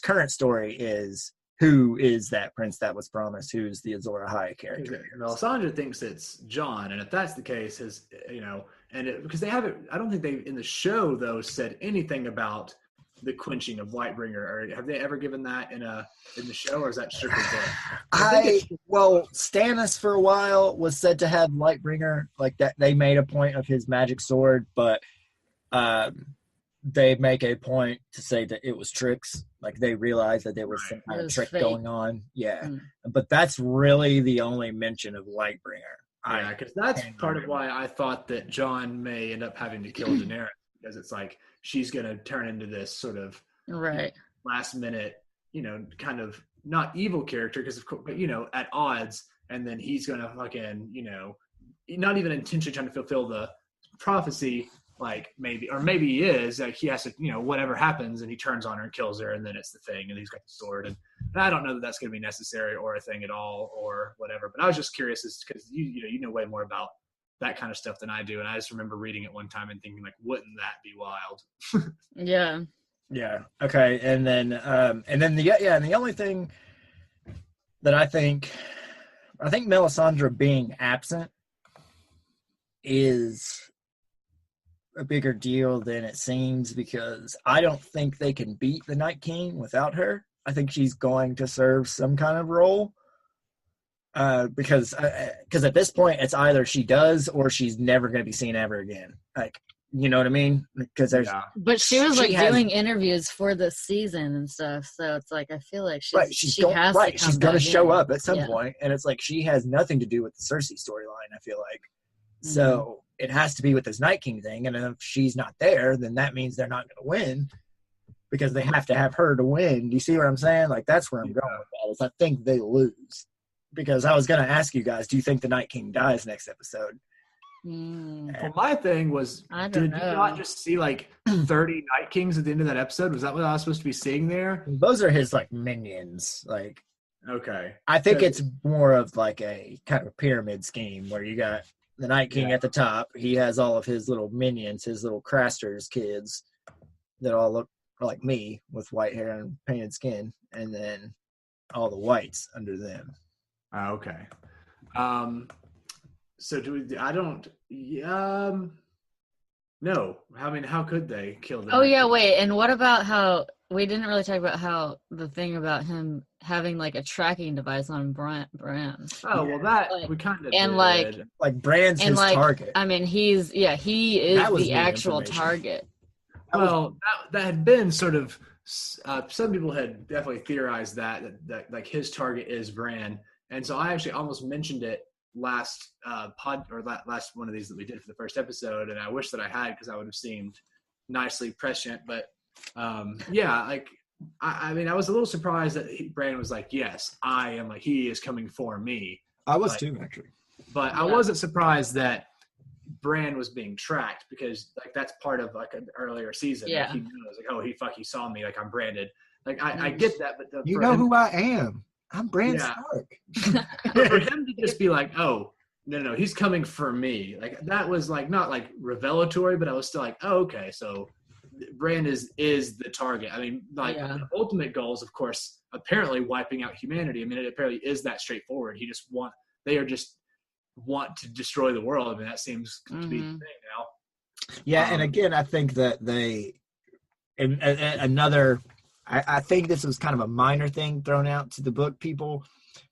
current story is, who is that prince that was promised? Who's the Azor Ahai character? Melisandre thinks it's Jon, and if that's the case, because they haven't, I don't think they in the show though said anything about the quenching of Lightbringer, or have they ever given that in the show, or is that strictly book? Stannis for a while was said to have Lightbringer, like that. They made a point of his magic sword, but they make a point to say that it was tricks. Like they realized that there was some kind of trick going on. Yeah. But that's really the only mention of Lightbringer. Yeah, because that's part of why I thought that Jon may end up having to kill Daenerys, because it's like she's going to turn into this sort of last minute, kind of not evil character, because of course, but at odds, and then he's going to fucking, not even intentionally trying to fulfill the prophecy. Like maybe he is, like he has to, whatever happens, and he turns on her and kills her, and then it's the thing, and he's got the sword, and I don't know that that's going to be necessary or a thing at all or whatever. But I was just curious, because you know way more about that kind of stuff than I do, and I just remember reading it one time and thinking like, wouldn't that be wild? Yeah. Okay. And then the only thing that I think Melisandre being absent is a bigger deal than it seems, because I don't think they can beat the Night King without her. I think she's going to serve some kind of role, because at this point it's either she does or she's never going to be seen ever again. Like, you know what I mean? Because but she was doing interviews for this season and stuff, so it's like I feel like she's going to show up at some point, and it's like she has nothing to do with the Cersei storyline, I feel like. So it has to be with this Night King thing, and if she's not there, then that means they're not going to win, because they have to have her to win. Do you see what I'm saying? Like, that's where I'm going with that, is I think they lose. Because I was going to ask you guys, do you think the Night King dies next episode? Well, my thing was, did you not just see like 30 Night Kings at the end of that episode? Was that what I was supposed to be seeing there? Those are his like minions. Like, okay, I think it's more of like a kind of pyramid scheme where you got the Night King at the top. He has all of his little minions, his little Craster's kids that all look like me with white hair and painted skin, and then all the whites under them. Okay. So do we? I don't. No. I mean, how could they kill them? Oh yeah, wait. And what about how we didn't really talk about how the thing about him having like a tracking device on Bran? Oh well, that we kind of and did. like Bran's his target. I mean, he is the actual target. Well, that had been sort of. Some people had definitely theorized that like his target is Bran, and so I actually almost mentioned it last last one of these that we did for the first episode, and I wish that I had, because I would have seemed nicely prescient. But like I mean, I was a little surprised that Bran was like, yes, I am, like, he is coming for me. I was too, actually. But I wasn't surprised that Bran was being tracked, because like that's part of like an earlier season. Like, he knows, like, oh, he saw me, like I'm branded. Like I get that, but you know who I am. I'm Bran Stark. For him to just be like, oh, no, he's coming for me. Like, that was like not like revelatory, but I was still like, oh, okay, so Bran is the target. I mean, like the ultimate goal is, of course, apparently wiping out humanity. I mean, it apparently is that straightforward. They just want to destroy the world. I mean, that seems to be the thing now. Yeah, and again, I think that I think this was kind of a minor thing thrown out to the book people,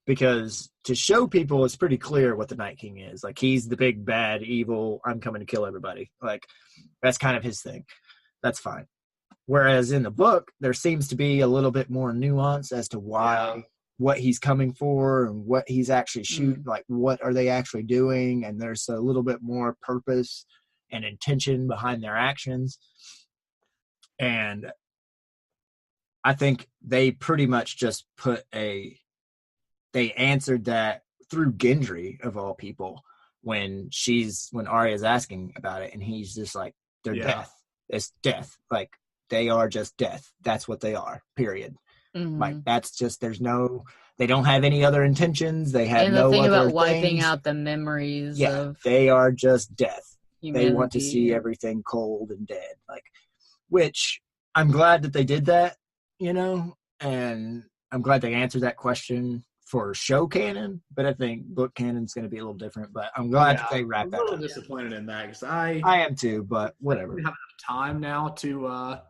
because to show people it's pretty clear what the Night King is. Like, he's the big bad evil, I'm coming to kill everybody. Like, that's kind of his thing. That's fine. Whereas in the book, there seems to be a little bit more nuance as to why, what he's coming for and what he's actually shooting, like what are they actually doing, and there's a little bit more purpose and intention behind their actions. And I think they pretty much just they answered that through Gendry, of all people, when Arya's asking about it, and he's just like, they're death. It's death. Like, they are just death. That's what they are, period. Mm-hmm. Like, that's just, they don't have any other intentions. They have no other thing about wiping out the memories of they are just death. Humanity. They want to see everything cold and dead. Like, which I'm glad that they did that, and I'm glad they answered that question for show canon, but I think book canon's going to be a little different. But I'm glad that they wrapped that up. I'm a little disappointed in that, because I am too, but whatever. We have enough time now to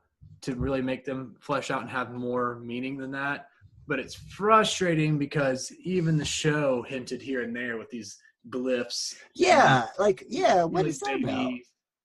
really make them flesh out and have more meaning than that. But it's frustrating because even the show hinted here and there with these glyphs. Yeah, what is that about?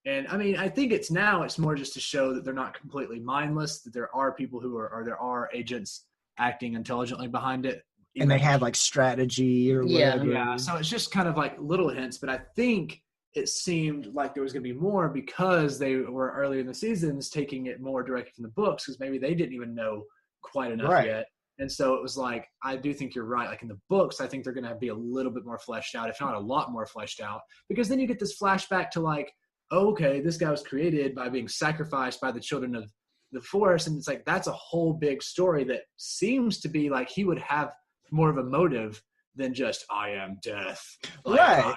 And I mean, I think it's more just to show that they're not completely mindless, that there are people there are agents acting intelligently behind it. And they have like strategy or whatever. Yeah. So it's just kind of like little hints, but I think it seemed like there was going to be more because they were earlier in the seasons taking it more directly from the books, because maybe they didn't even know quite enough yet. And so it was like, I do think you're right. Like in the books, I think they're going to be a little bit more fleshed out, if not a lot more fleshed out, because then you get this flashback to like, okay, this guy was created by being sacrificed by the children of the forest. And it's like, that's a whole big story that seems to be like he would have more of a motive than just, I am death. Like,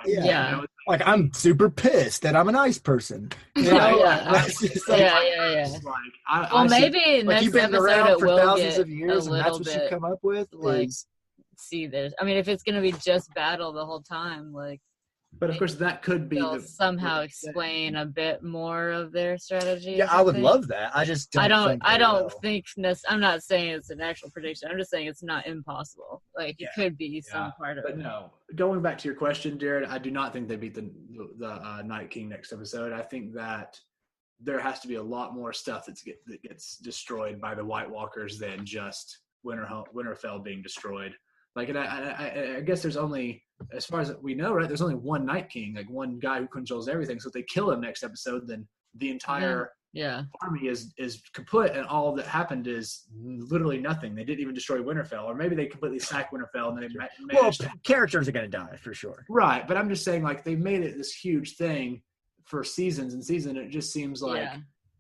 like, I'm super pissed that I'm an ice person. Maybe next episode it will get of years, a little and that's what bit, you come up with. Like, see this. I mean, if it's going to be just battle the whole time, like. But of course, that could be somehow explain a bit more of their strategy. Yeah, I would love that. I just don't. I'm not saying it's an actual prediction. I'm just saying it's not impossible. Like it could be some part of it. But no, going back to your question, Jared, I do not think they beat the Night King next episode. I think that there has to be a lot more stuff that gets destroyed by the White Walkers than just Winterfell being destroyed. Like, and I guess there's only, as far as we know, right, there's only one Night King, like one guy who controls everything. So if they kill him next episode, then the entire army is kaput, and all that happened is literally nothing. They didn't even destroy Winterfell, or maybe they completely sacked Winterfell and they managed characters are going to die for sure. Right, but I'm just saying, like, they made it this huge thing for seasons and seasons. It just seems like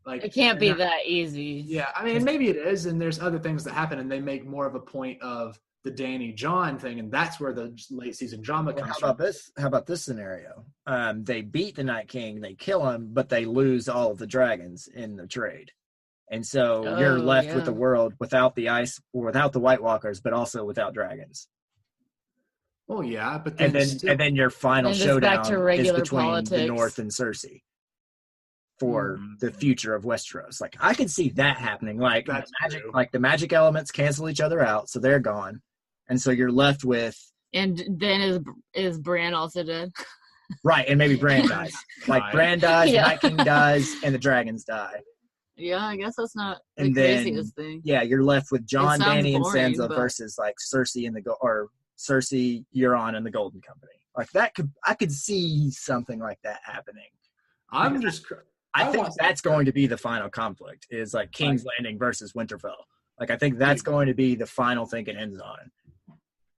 it can't be that easy. Yeah, I mean, maybe it is, and there's other things that happen, and they make more of a point of the Dany Jon thing, and that's where the late season drama comes from. How about this scenario? They beat the Night King, they kill him, but they lose all of the dragons in the trade. And so you're left with the world without the ice, or without the White Walkers, but also without dragons. Well, yeah, but then and then your final showdown is between politics. The North and Cersei for the future of Westeros. Like, I could see that happening. Like the magic elements cancel each other out, so they're gone. And so you're left with. And then is Bran also dead? Right, and maybe Bran dies. Like Bran dies, the Night King dies, and the dragons die. Yeah, I guess that's not the craziest thing. Yeah, you're left with Jon, Dany, and Sansa versus like Cersei and Cersei, Euron, and the Golden Company. Like that I could see something like that happening. I think that's going to be the final conflict. Is like King's Landing versus Winterfell. Like, I think that's going to be the final thing it ends on.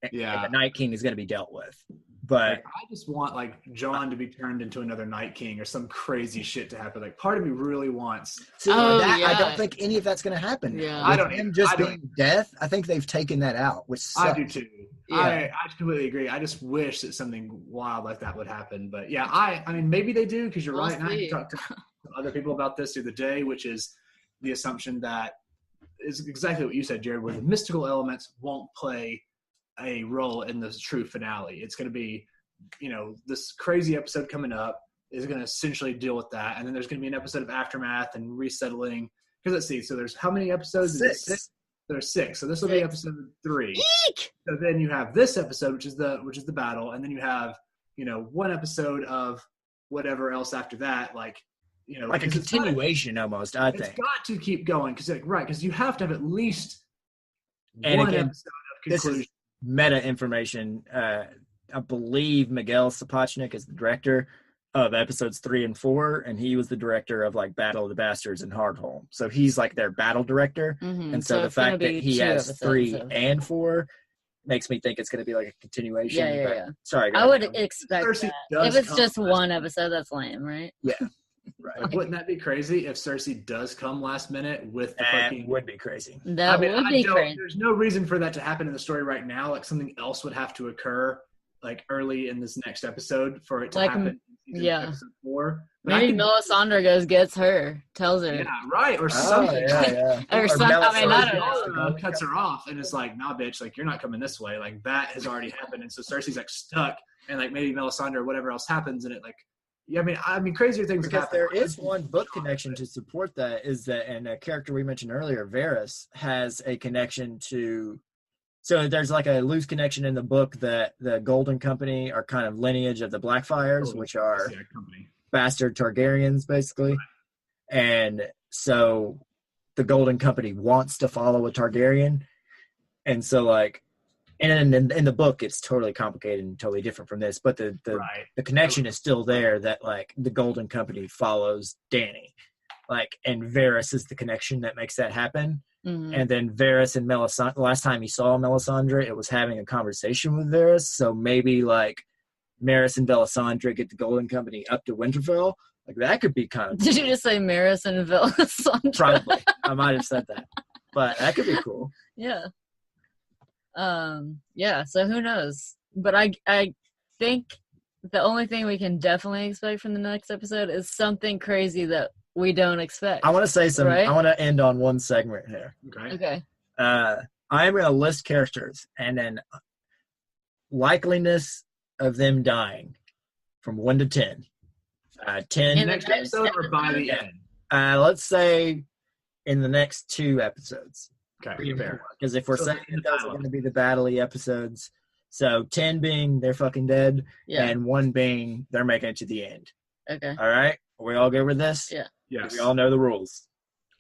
And the Night King is going to be dealt with. But I just want like Jon to be turned into another Night King or some crazy shit to happen. Like, part of me really wants. I don't think any of that's going to happen. Yeah, I don't. Him just being death. I think they've taken that out, which sucks. I do too. Yeah. I completely agree. I just wish that something wild like that would happen. But yeah, I mean, maybe they do, because you're right. And I talked to other people about this the other day, which is the assumption that is exactly what you said, Jared, where the mystical elements won't play a role in the true finale. It's going to be, this crazy episode coming up is going to essentially deal with that. And then there's going to be an episode of Aftermath and resettling. Because let's see, so there's how many episodes? 6. There's 6. So this will be episode 3. Eek! So then you have this episode, which is the battle, and then you have, one episode of whatever else after that, like a continuation almost. I think it's got to keep going because you have to have at least and one again, episode of conclusion. This is meta information. I believe Miguel Sapochnik is the director of episodes 3 and 4, and he was the director of like Battle of the Bastards and Hardhome. So he's like their battle director, and so the fact that he has 3 and 4 makes me think it's going to be like a continuation. Yeah. Sorry, I would expect that. If it's just one episode, that's lame, right? Yeah. Right. Like, wouldn't that be crazy if Cersei does come last minute with the fucking? Would be crazy. That would be crazy. There's no reason for that to happen in the story right now. Like something else would have to occur, like early in this next episode for it to happen. Episode 4. Maybe Melisandre gets her, tells her. Yeah, right, or something. Or something. I mean, I don't know. Cuts her off, and it's like, nah, bitch, like you're not coming this way. Like that has already happened, and so Cersei's like stuck, and like maybe Melisandre or whatever else happens, and it like. Yeah, I mean, crazier things because happen. There is one book connection to support that. Is that, and a character we mentioned earlier, Varys, has a connection to. So there's like a loose connection in the book that the Golden Company are kind of lineage of the Blackfires, which are bastard Targaryens, basically. And so the Golden Company wants to follow a Targaryen, and so like. And in the book, it's totally complicated and totally different from this. But the connection is still there that, like, the Golden Company follows Dany. Like, and Varys is the connection that makes that happen. Mm-hmm. And then Varys and Melisandre, last time he saw Melisandre, it was having a conversation with Varys. So maybe, like, Maris and Melisandre get the Golden Company up to Winterfell. Like, that could be kind of cool. Did you just say Maris and Melisandre? Probably. I might have said that. But that could be cool. Yeah. So who knows? But I think the only thing we can definitely expect from the next episode is something crazy that we don't expect. I want to say something. Right? I want to end on one segment here. Okay. I am going to list characters and then likeliness of them dying from 1 to 10. 10 in the next episode or by the end? Let's say in the next 2 episodes. Okay, fair. Because if we're saying those are going to be the battle-y episodes, so 10 being they're fucking dead, and 1 being they're making it to the end. Okay. All right? Are we all good with this? Yeah. Yes. We all know the rules.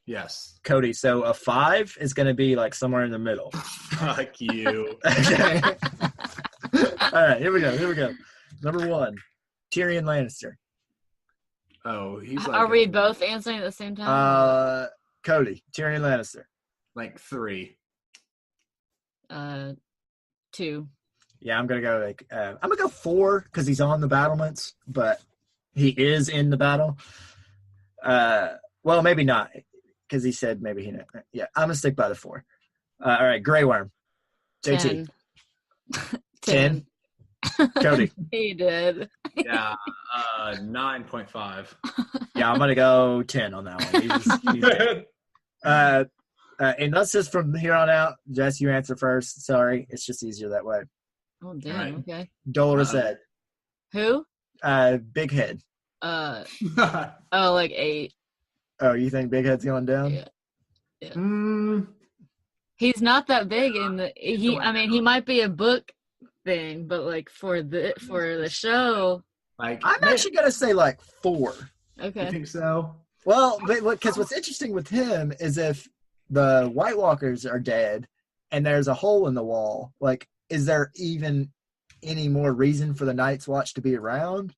Yes. Cody, so a 5 is going to be like somewhere in the middle. Fuck you. Okay. All right, here we go. Number 1, Tyrion Lannister. Oh, he's like... Are we both answering at the same time? Cody, Tyrion Lannister. Like 3. 2. Yeah, I'm gonna go 4 because he's on the battlements, but he is in the battle. Well, maybe not because he said maybe he not. Yeah, I'm gonna stick by the 4. All right, Grey Worm. JT. 10. Cody. He did. Yeah, 9.5. Yeah, I'm gonna go 10 on that one. He's and that's just from here on out. Jess, you answer first. Sorry, it's just easier that way. Oh damn! Right. Okay. Dolores said. Who? Big Head. Like 8. Oh, you think Big Head's going down? Yeah. He's not that big in the. He might be a book thing, but like for the show. Like I'm actually gonna say like 4. Okay. You think so? Well, because what's interesting with him is if the White Walkers are dead and there's a hole in the wall, like, is there even any more reason for the Night's Watch to be around?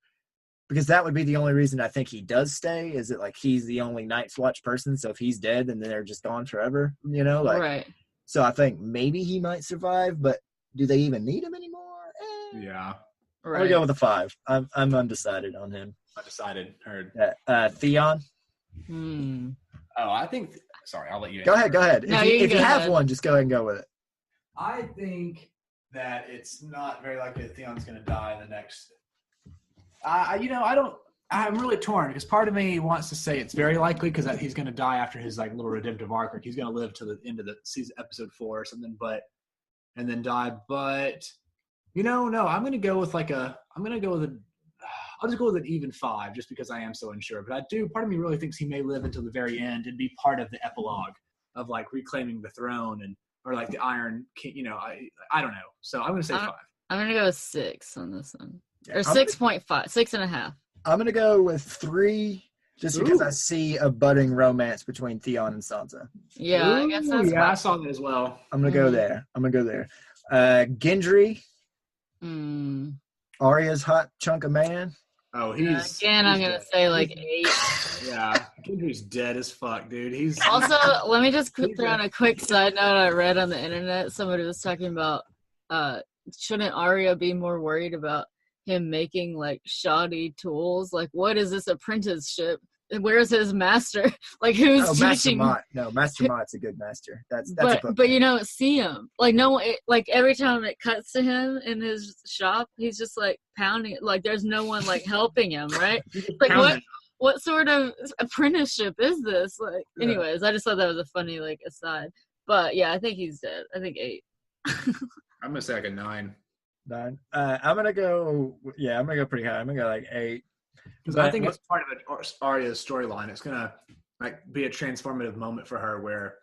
Because that would be the only reason I think he does stay. Is it like he's the only Night's Watch person? So if he's dead, then they're just gone forever, Like, right. So I think maybe he might survive, but do they even need him anymore? Yeah. Right. I'll go with a 5. I'm undecided on him. Undecided. Heard. Theon. Oh, I think. Sorry, I'll let you. Go ahead. No, if you have one, just go ahead and go with it. I think that it's not very likely that Theon's going to die in the next. I'm really torn because part of me wants to say it's very likely because he's going to die after his like little redemptive arc. Like he's going to live to the end of the season, episode 4 or something, and then die. But no, I'm going to go with I'll just go with an even 5 just because I am so unsure. But part of me really thinks he may live until the very end and be part of the epilogue of like reclaiming the throne or like the Iron King. You know, I don't know. So I'm gonna say 5. I'm gonna go with 6 on this one, Yeah, or 6.5, 6.5. I'm gonna go with 3, just because I see a budding romance between Theon and Sansa. Yeah, I guess that's. I saw that as well. I'm gonna go there. Gendry, Arya's hot chunk of man. Oh, he's I'm gonna dead. say like 8. Yeah, Gendry's dead as fuck, dude. He's Also, let me just throw in a quick side note I read on the internet. Somebody was talking about shouldn't Arya be more worried about him making like shoddy tools? Like, what is this apprenticeship? Where's his master? Like, who's teaching? Master Mott's a good master. That's but you don't see him. Like, like every time it cuts to him in his shop, he's just like pounding. Like, there's no one like helping him, right? Like, what sort of apprenticeship is this? Like, anyways, I just thought that was a funny like aside. But yeah, I think he's dead. I think 8. I'm gonna say like a 9. 9. I'm gonna go pretty high. I'm gonna go like 8. Because I think it's part of Arya's storyline. It's gonna like be a transformative moment for her where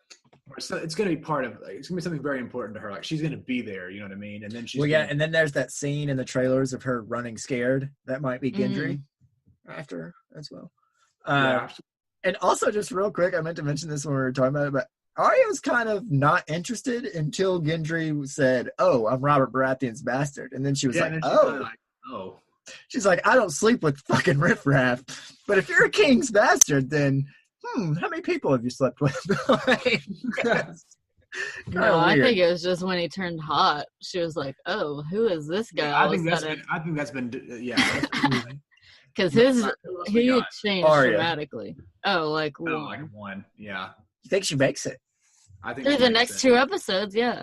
it's gonna be part of. Like, it's gonna be something very important to her. Like she's gonna be there. You know what I mean? And then she's and then there's that scene in the trailers of her running scared. That might be Gendry after as well. And also, just real quick, I meant to mention this when we were talking about it, but Arya was kind of not interested until Gendry said, "Oh, I'm Robert Baratheon's bastard," and then she was oh. She's like, I don't sleep with fucking riffraff, but if you're a king's bastard, then how many people have you slept with? No, I think it was just when he turned hot. She was like, "Oh, who is this guy?" I think that's been because he changed dramatically. Oh, like 1. like 1, yeah. You think she makes it? I think through the next 2 episodes, yeah.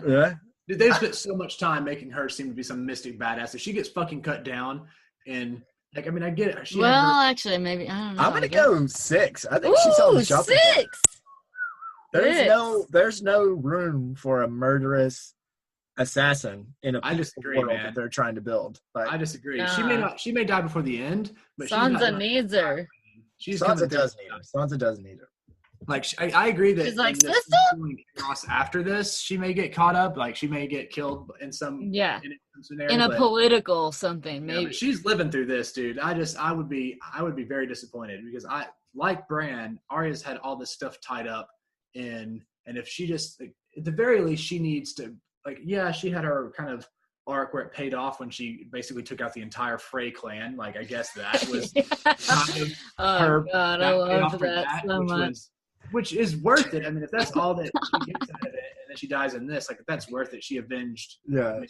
Dude, they've spent so much time making her seem to be some mystic badass. If she gets fucking cut down, and like, I mean, I get it. Actually, maybe I don't know. I'm gonna go 6. I think she's on the chopping block. There's no room for a murderous assassin in a world that they're trying to build. I disagree. She may die before the end, but Sansa needs her. Sansa does need her. Sansa does need her. Like I agree that she's like, chaos after this, she may get caught up. Like she may get killed in some scenario, in a political something. Maybe but she's living through this, dude. I would be very disappointed because I like Bran. Arya's had all this stuff tied up in, and if she just like, at the very least she needs to she had her kind of arc where it paid off when she basically took out the entire Frey clan. Like I guess that was oh god, I love that so much. Which is worth it. I mean, if that's all that she gets out of it, and then she dies in this, like if that's worth it, she avenged her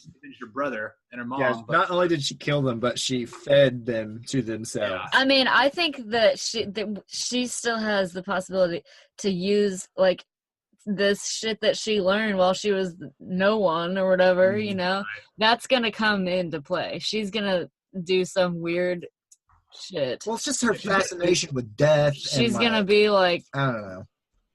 brother and her mom. Yeah, not only did she kill them, but she fed them to themselves. Yeah. I mean, I think that she still has the possibility to use like this shit that she learned while she was no one or whatever. You know, that's gonna come into play. She's gonna do some weird shit. Well, it's just her fascination with death. She's gonna be like, I don't know.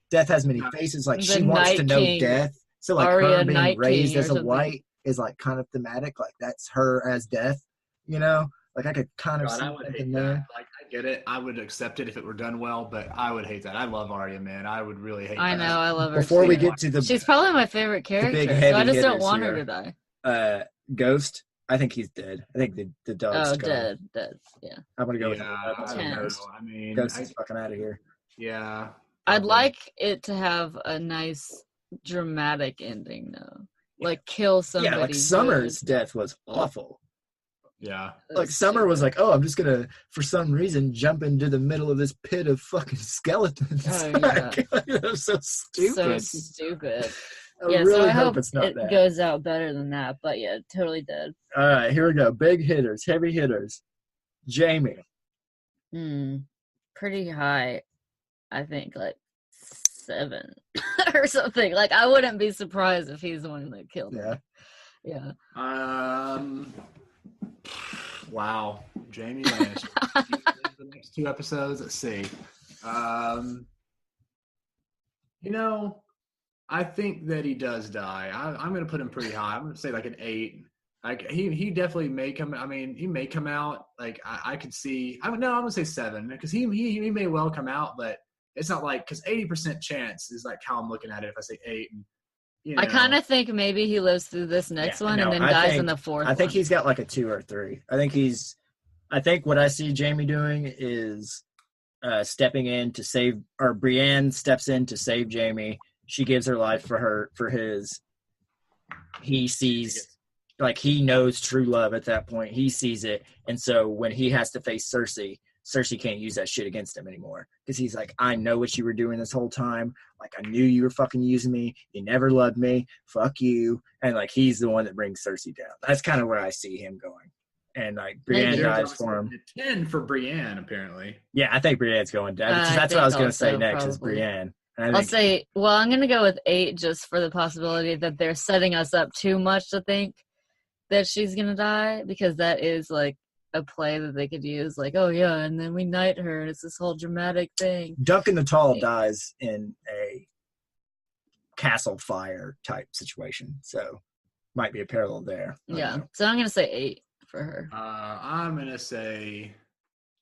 Death has many faces. Like she wants to know death. So like her being raised as a white is like kind of thematic. Like that's her as death. You know, like I could kind of see something there. Like I get it. I would accept it if it were done well, but I would hate that. I love Arya, man. I would really hate. I know. I love her. Before we get to she's probably my favorite character. So I just don't want her to die. Ghost. I think he's dead. I think the dog's dead. Yeah. I'm gonna go with Ghost. I mean, Ghost is fucking out of here. Yeah. I'd like it to have a nice dramatic ending though. Like kill somebody. Yeah, like Summer's death was awful. Yeah. Like Summer was like, oh, I'm just gonna for some reason jump into the middle of this pit of fucking skeletons. Oh, yeah. That was so stupid. So stupid. I really hope it's not it goes out better than that, but yeah, totally dead. All right, here we go. Big hitters, heavy hitters. Jaime. Pretty high, I think, like 7 or something. Like I wouldn't be surprised if he's the one that killed him. Yeah. Wow, Jaime Lannister. The next 2 episodes. Let's see. You know, I think that he does die. I'm going to put him pretty high. I'm going to say like an 8. Like he definitely may come. I mean, he may come out. Like I could see. I'm going to say 7 because he may well come out, but it's not like, because 80% chance is like how I'm looking at it if I say 8. And, you know, I kind of think maybe he lives through this next one and then dies in the fourth. I think he's got like a 2 or 3. I think what I see Jamie doing is stepping in to save, or Brienne steps in to save Jamie. She gives her life for his. He sees, like, he knows true love at that point. He sees it. And so when he has to face Cersei can't use that shit against him anymore. Because he's like, I know what you were doing this whole time. Like, I knew you were fucking using me. You never loved me. Fuck you. And, like, he's the one that brings Cersei down. That's kind of where I see him going. And, like, Brienne dies for him. 10 for Brienne, apparently. Yeah, I think Brienne's going down. That's what I was going to say next, is Brienne. I'll say, well, I'm going to go with 8 just for the possibility that they're setting us up too much to think that she's going to die, because that is, like, a play that they could use. Like, oh, yeah, and then we knight her, and it's this whole dramatic thing. Duncan the Tall dies in a castle fire type situation, so might be a parallel there. Yeah, so I'm going to say 8 for her. I'm going to say...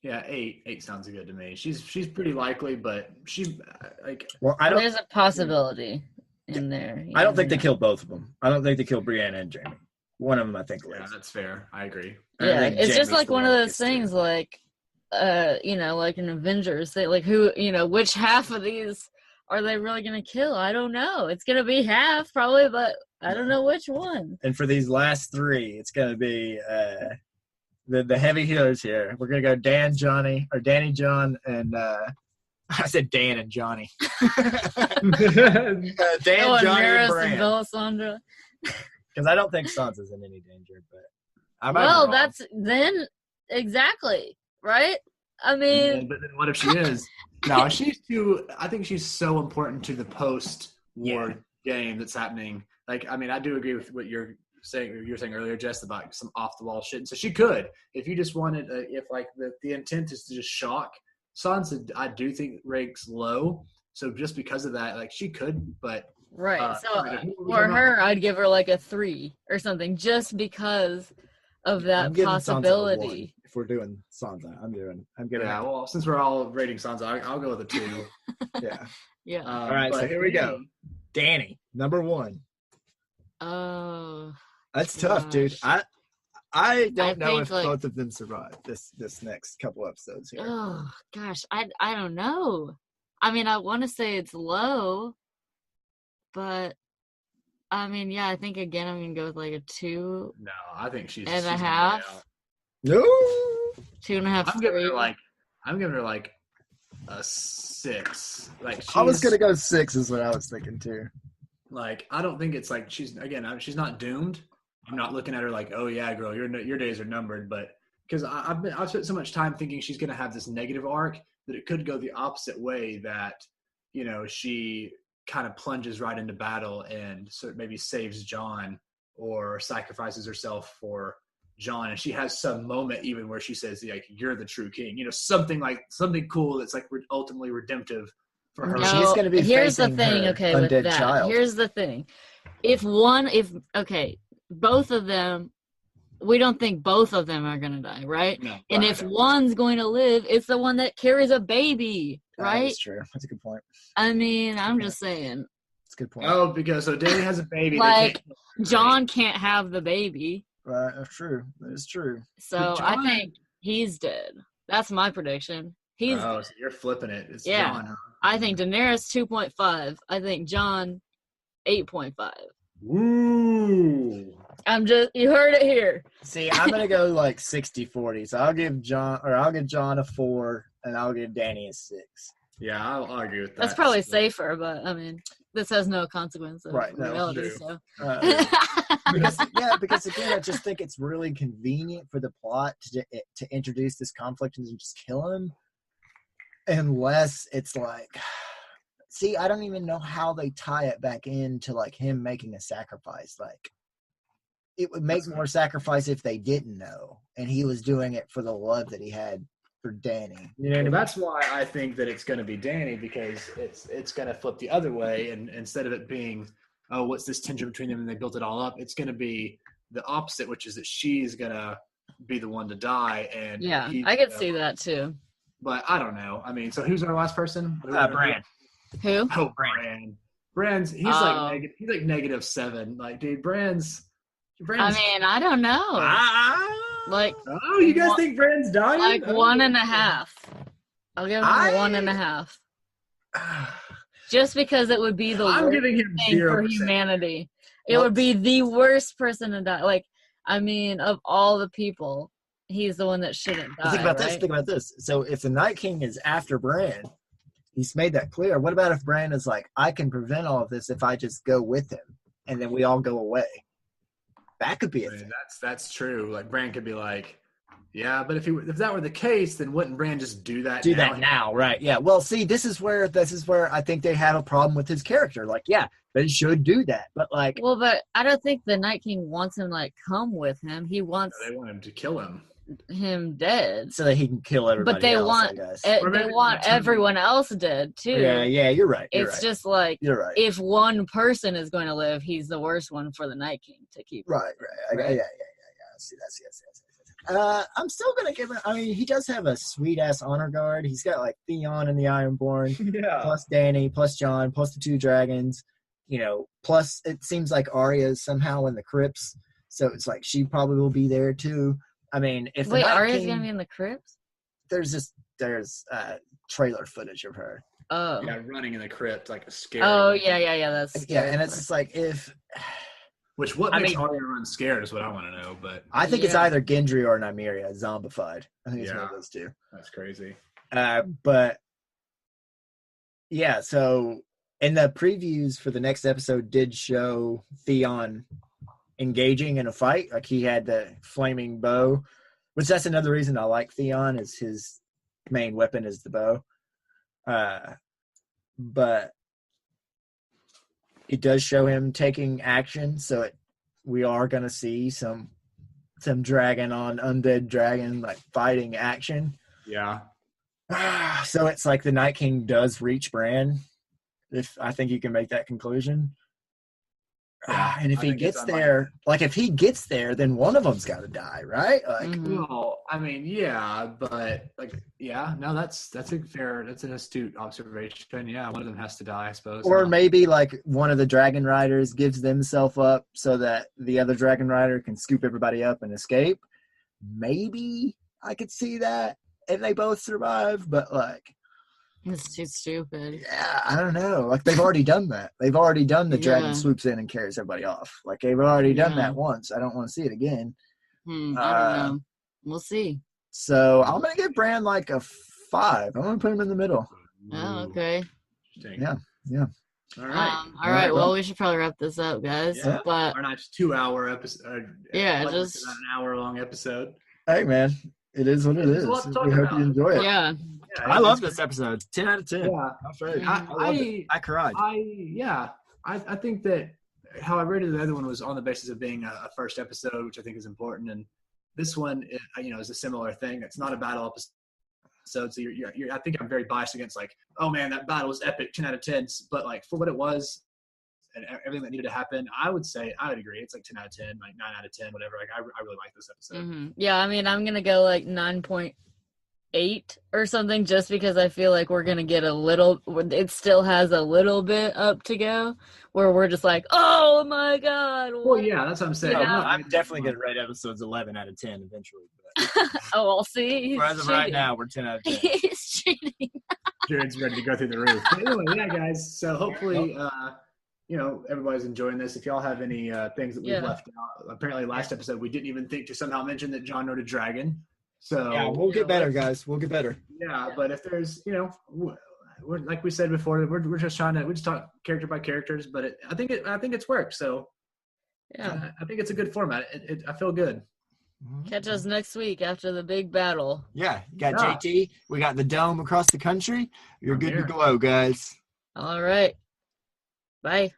Yeah, 8. 8 sounds good to me. She's pretty likely, but she like. Well, there's a possibility in there. I don't think they kill both of them. I don't think they kill Brienne and Jamie. One of them, I think. Yeah, that's fair. I agree. Yeah, it's just like one of those things, like, like an Avengers thing. Like, who, which half of these are they really gonna kill? I don't know. It's gonna be half probably, but I don't know which one. And for these last 3, it's gonna be the heavy hitters here. We're gonna go Danny, John, and I said Dan and Johnny. Dan, Johnny, and Bran. Melisandre. Because I don't think Sansa's in any danger, but well, that's then exactly right. I mean, but then what if she is? No, she's too. I think she's so important to the post-war game that's happening. Like, I mean, I do agree with what you're saying earlier, Jess, about some off the wall shit. And so she could, if you just wanted, if like the intent is to just shock Sansa, I do think ranks low. So just because of that, like, she could, but right. So for her, I'd give her like a 3 or something, just because of that possibility. If we're doing Sansa, I'm giving. Yeah. Well, since we're all rating Sansa, I'll go with a 2. Yeah. Yeah. All right. So here we go. Danny, number 1. Oh. That's tough, dude. I don't know if both of them survive this next couple episodes here. Oh gosh, I don't know. I mean, I want to say it's low, but I mean, yeah, I think again I'm gonna go with like a 2. No, I think she's and a half. No. 2.5. I'm giving her like a 6. Like, I was gonna go 6 is what I was thinking too. Like, I don't think it's like she's not doomed. I'm not looking at her like, oh yeah, girl, your days are numbered. But because I've spent so much time thinking she's going to have this negative arc that it could go the opposite way, that, she kind of plunges right into battle and so maybe saves Jon or sacrifices herself for Jon. And she has some moment even where she says, like, you're the true king, something cool that's like ultimately redemptive for her. No, she's going to be here's the facing thing, her okay, with undead that. child. Here's the thing. Both of them, we don't think both of them are going to die, right? No, and if one's going to live, it's the one that carries a baby, right? That's true. That's a good point. I mean, I'm just saying. That's a good point. Oh, because so Danny has a baby. Like, Jon can't have the baby. Right, that's true. That is true. So I think he's dead. That's my prediction. So you're flipping it. It's Jon, huh? I think Daenerys 2.5. I think Jon 8.5. Woo! You heard it here. See, I'm gonna go like 60-40. So I'll give Jon a 4, and I'll give Danny a 6. Yeah, I'll argue with that. That's probably safer, but I mean, this has no consequence of reality. So. Because again, I just think it's really convenient for the plot to introduce this conflict and just kill him, unless it's like. See, I don't even know how they tie it back into like him making a sacrifice. Like, it would make more sacrifice if they didn't know, and he was doing it for the love that he had for Danny. That's why I think that it's going to be Danny, because it's going to flip the other way, and instead of it being, oh, what's this tension between them, and they built it all up, it's going to be the opposite, which is that she's going to be the one to die, and I could see that too. But I don't know. I mean, so who's our last person? Bran. Who? Oh, Bran. Bran's he's like -7. Like, dude, Bran's. I mean, I don't know. Like, oh, you guys think Bran's dying? Like 1.5. I'll give him a 1.5. Just because it would be the worst giving him thing 0%. for humanity. It would be the worst person to die. Like, I mean, of all the people, he's the one that shouldn't die. Think about this. So if the Night King is after Bran, he's made that clear. What about if Bran is like, I can prevent all of this if I just go with him, and then we all go away? That could be a thing. That's true. Like, Bran could be like, yeah, but if that were the case, then wouldn't Bran just do that? That now, right? Yeah. Well, see, this is where I think they have a problem with his character. Like, yeah, they should do that, but like, well, but I don't think the Night King wants him like come with him. He wants they want him to kill him dead, so that he can kill everybody. But they want everyone else dead too. Yeah, you're right. It's just like, you're right. If one person is going to live, he's the worst one for the Night King to keep. Right. Yeah. See, that's. I'm still gonna give him. I mean, he does have a sweet ass honor guard. He's got like Theon and the Ironborn, plus Dany, plus Jon, plus the 2 dragons. You know, plus it seems like Arya is somehow in the crypts, so it's like she probably will be there too. I mean, if Arya's gonna be in the crypts, there's trailer footage of her. Oh, yeah, running in the crypt like a scary. Oh yeah, that's scary. Yeah, and it's just like if. What makes Arya run scared is what I want to know. But I think it's either Gendry or Nymeria zombified. I think it's one of those two. That's crazy. But yeah, so in the previews for the next episode did show Theon engaging in a fight. Like, he had the flaming bow, which that's another reason I like Theon, is his main weapon is the bow. But it does show him taking action, so we are going to see some dragon on undead dragon, like, fighting action. Yeah. So it's like the Night King does reach Bran. If I think you can make that conclusion. And if he gets there, if he gets there, then one of them's got to die, right? Like, well, I mean, yeah, but that's an astute observation. Yeah, one of them has to die, I suppose. Or maybe like one of the dragon riders gives themselves up so that the other dragon rider can scoop everybody up and escape. Maybe I could see that, and they both survive. But like, it's too stupid. Yeah, I don't know. Like, they've already done that. They've already done the dragon swoops in and carries everybody off. Like, they've already done that once. I don't want to see it again. I don't know. We'll see. So I'm going to give Bran like a 5. I'm going to put him in the middle. Oh, okay. Yeah. All right. All right. Well, we should probably wrap this up, guys. Yeah. But our nice 2-hour episode. Just about an hour-long episode. Hey, man. It is what it is. We hope you enjoy it. Yeah. I love this episode. 10 out of 10. Yeah. I cried. I think that how I rated the other one was on the basis of being a first episode, which I think is important. And this one, is a similar thing. It's not a battle episode. So I think I'm very biased against like, oh man, that battle was epic, 10 out of 10. But like, for what it was and everything that needed to happen, I would agree. It's like 10 out of 10, like 9 out of 10, whatever. Like, I really like this episode. Mm-hmm. Yeah. I mean, I'm going to go like 9.8 or something, just because I feel like we're going to get it still has a little bit up to go where we're just like, oh my God. Well, yeah, that's what I'm saying. I'm definitely going to rate episodes 11 out of 10 eventually. But oh, I'll see. As of right now, we're 10 out of 10. He's cheating. Jared's ready to go through the roof. But anyway, yeah, guys. So hopefully, everybody's enjoying this. If y'all have any things that we've left out, apparently last episode we didn't even think to somehow mention that Jon rode a dragon. So yeah, we'll get better, guys. We'll get better. Yeah, but if there's, we're, like we said before, we're just we just talk character by characters. But I think it's worked. So yeah, I think it's a good format. I feel good. Catch us next week after the big battle. Yeah, you got JT. We got the dome across the country. You're good to go, guys. All right. Bye.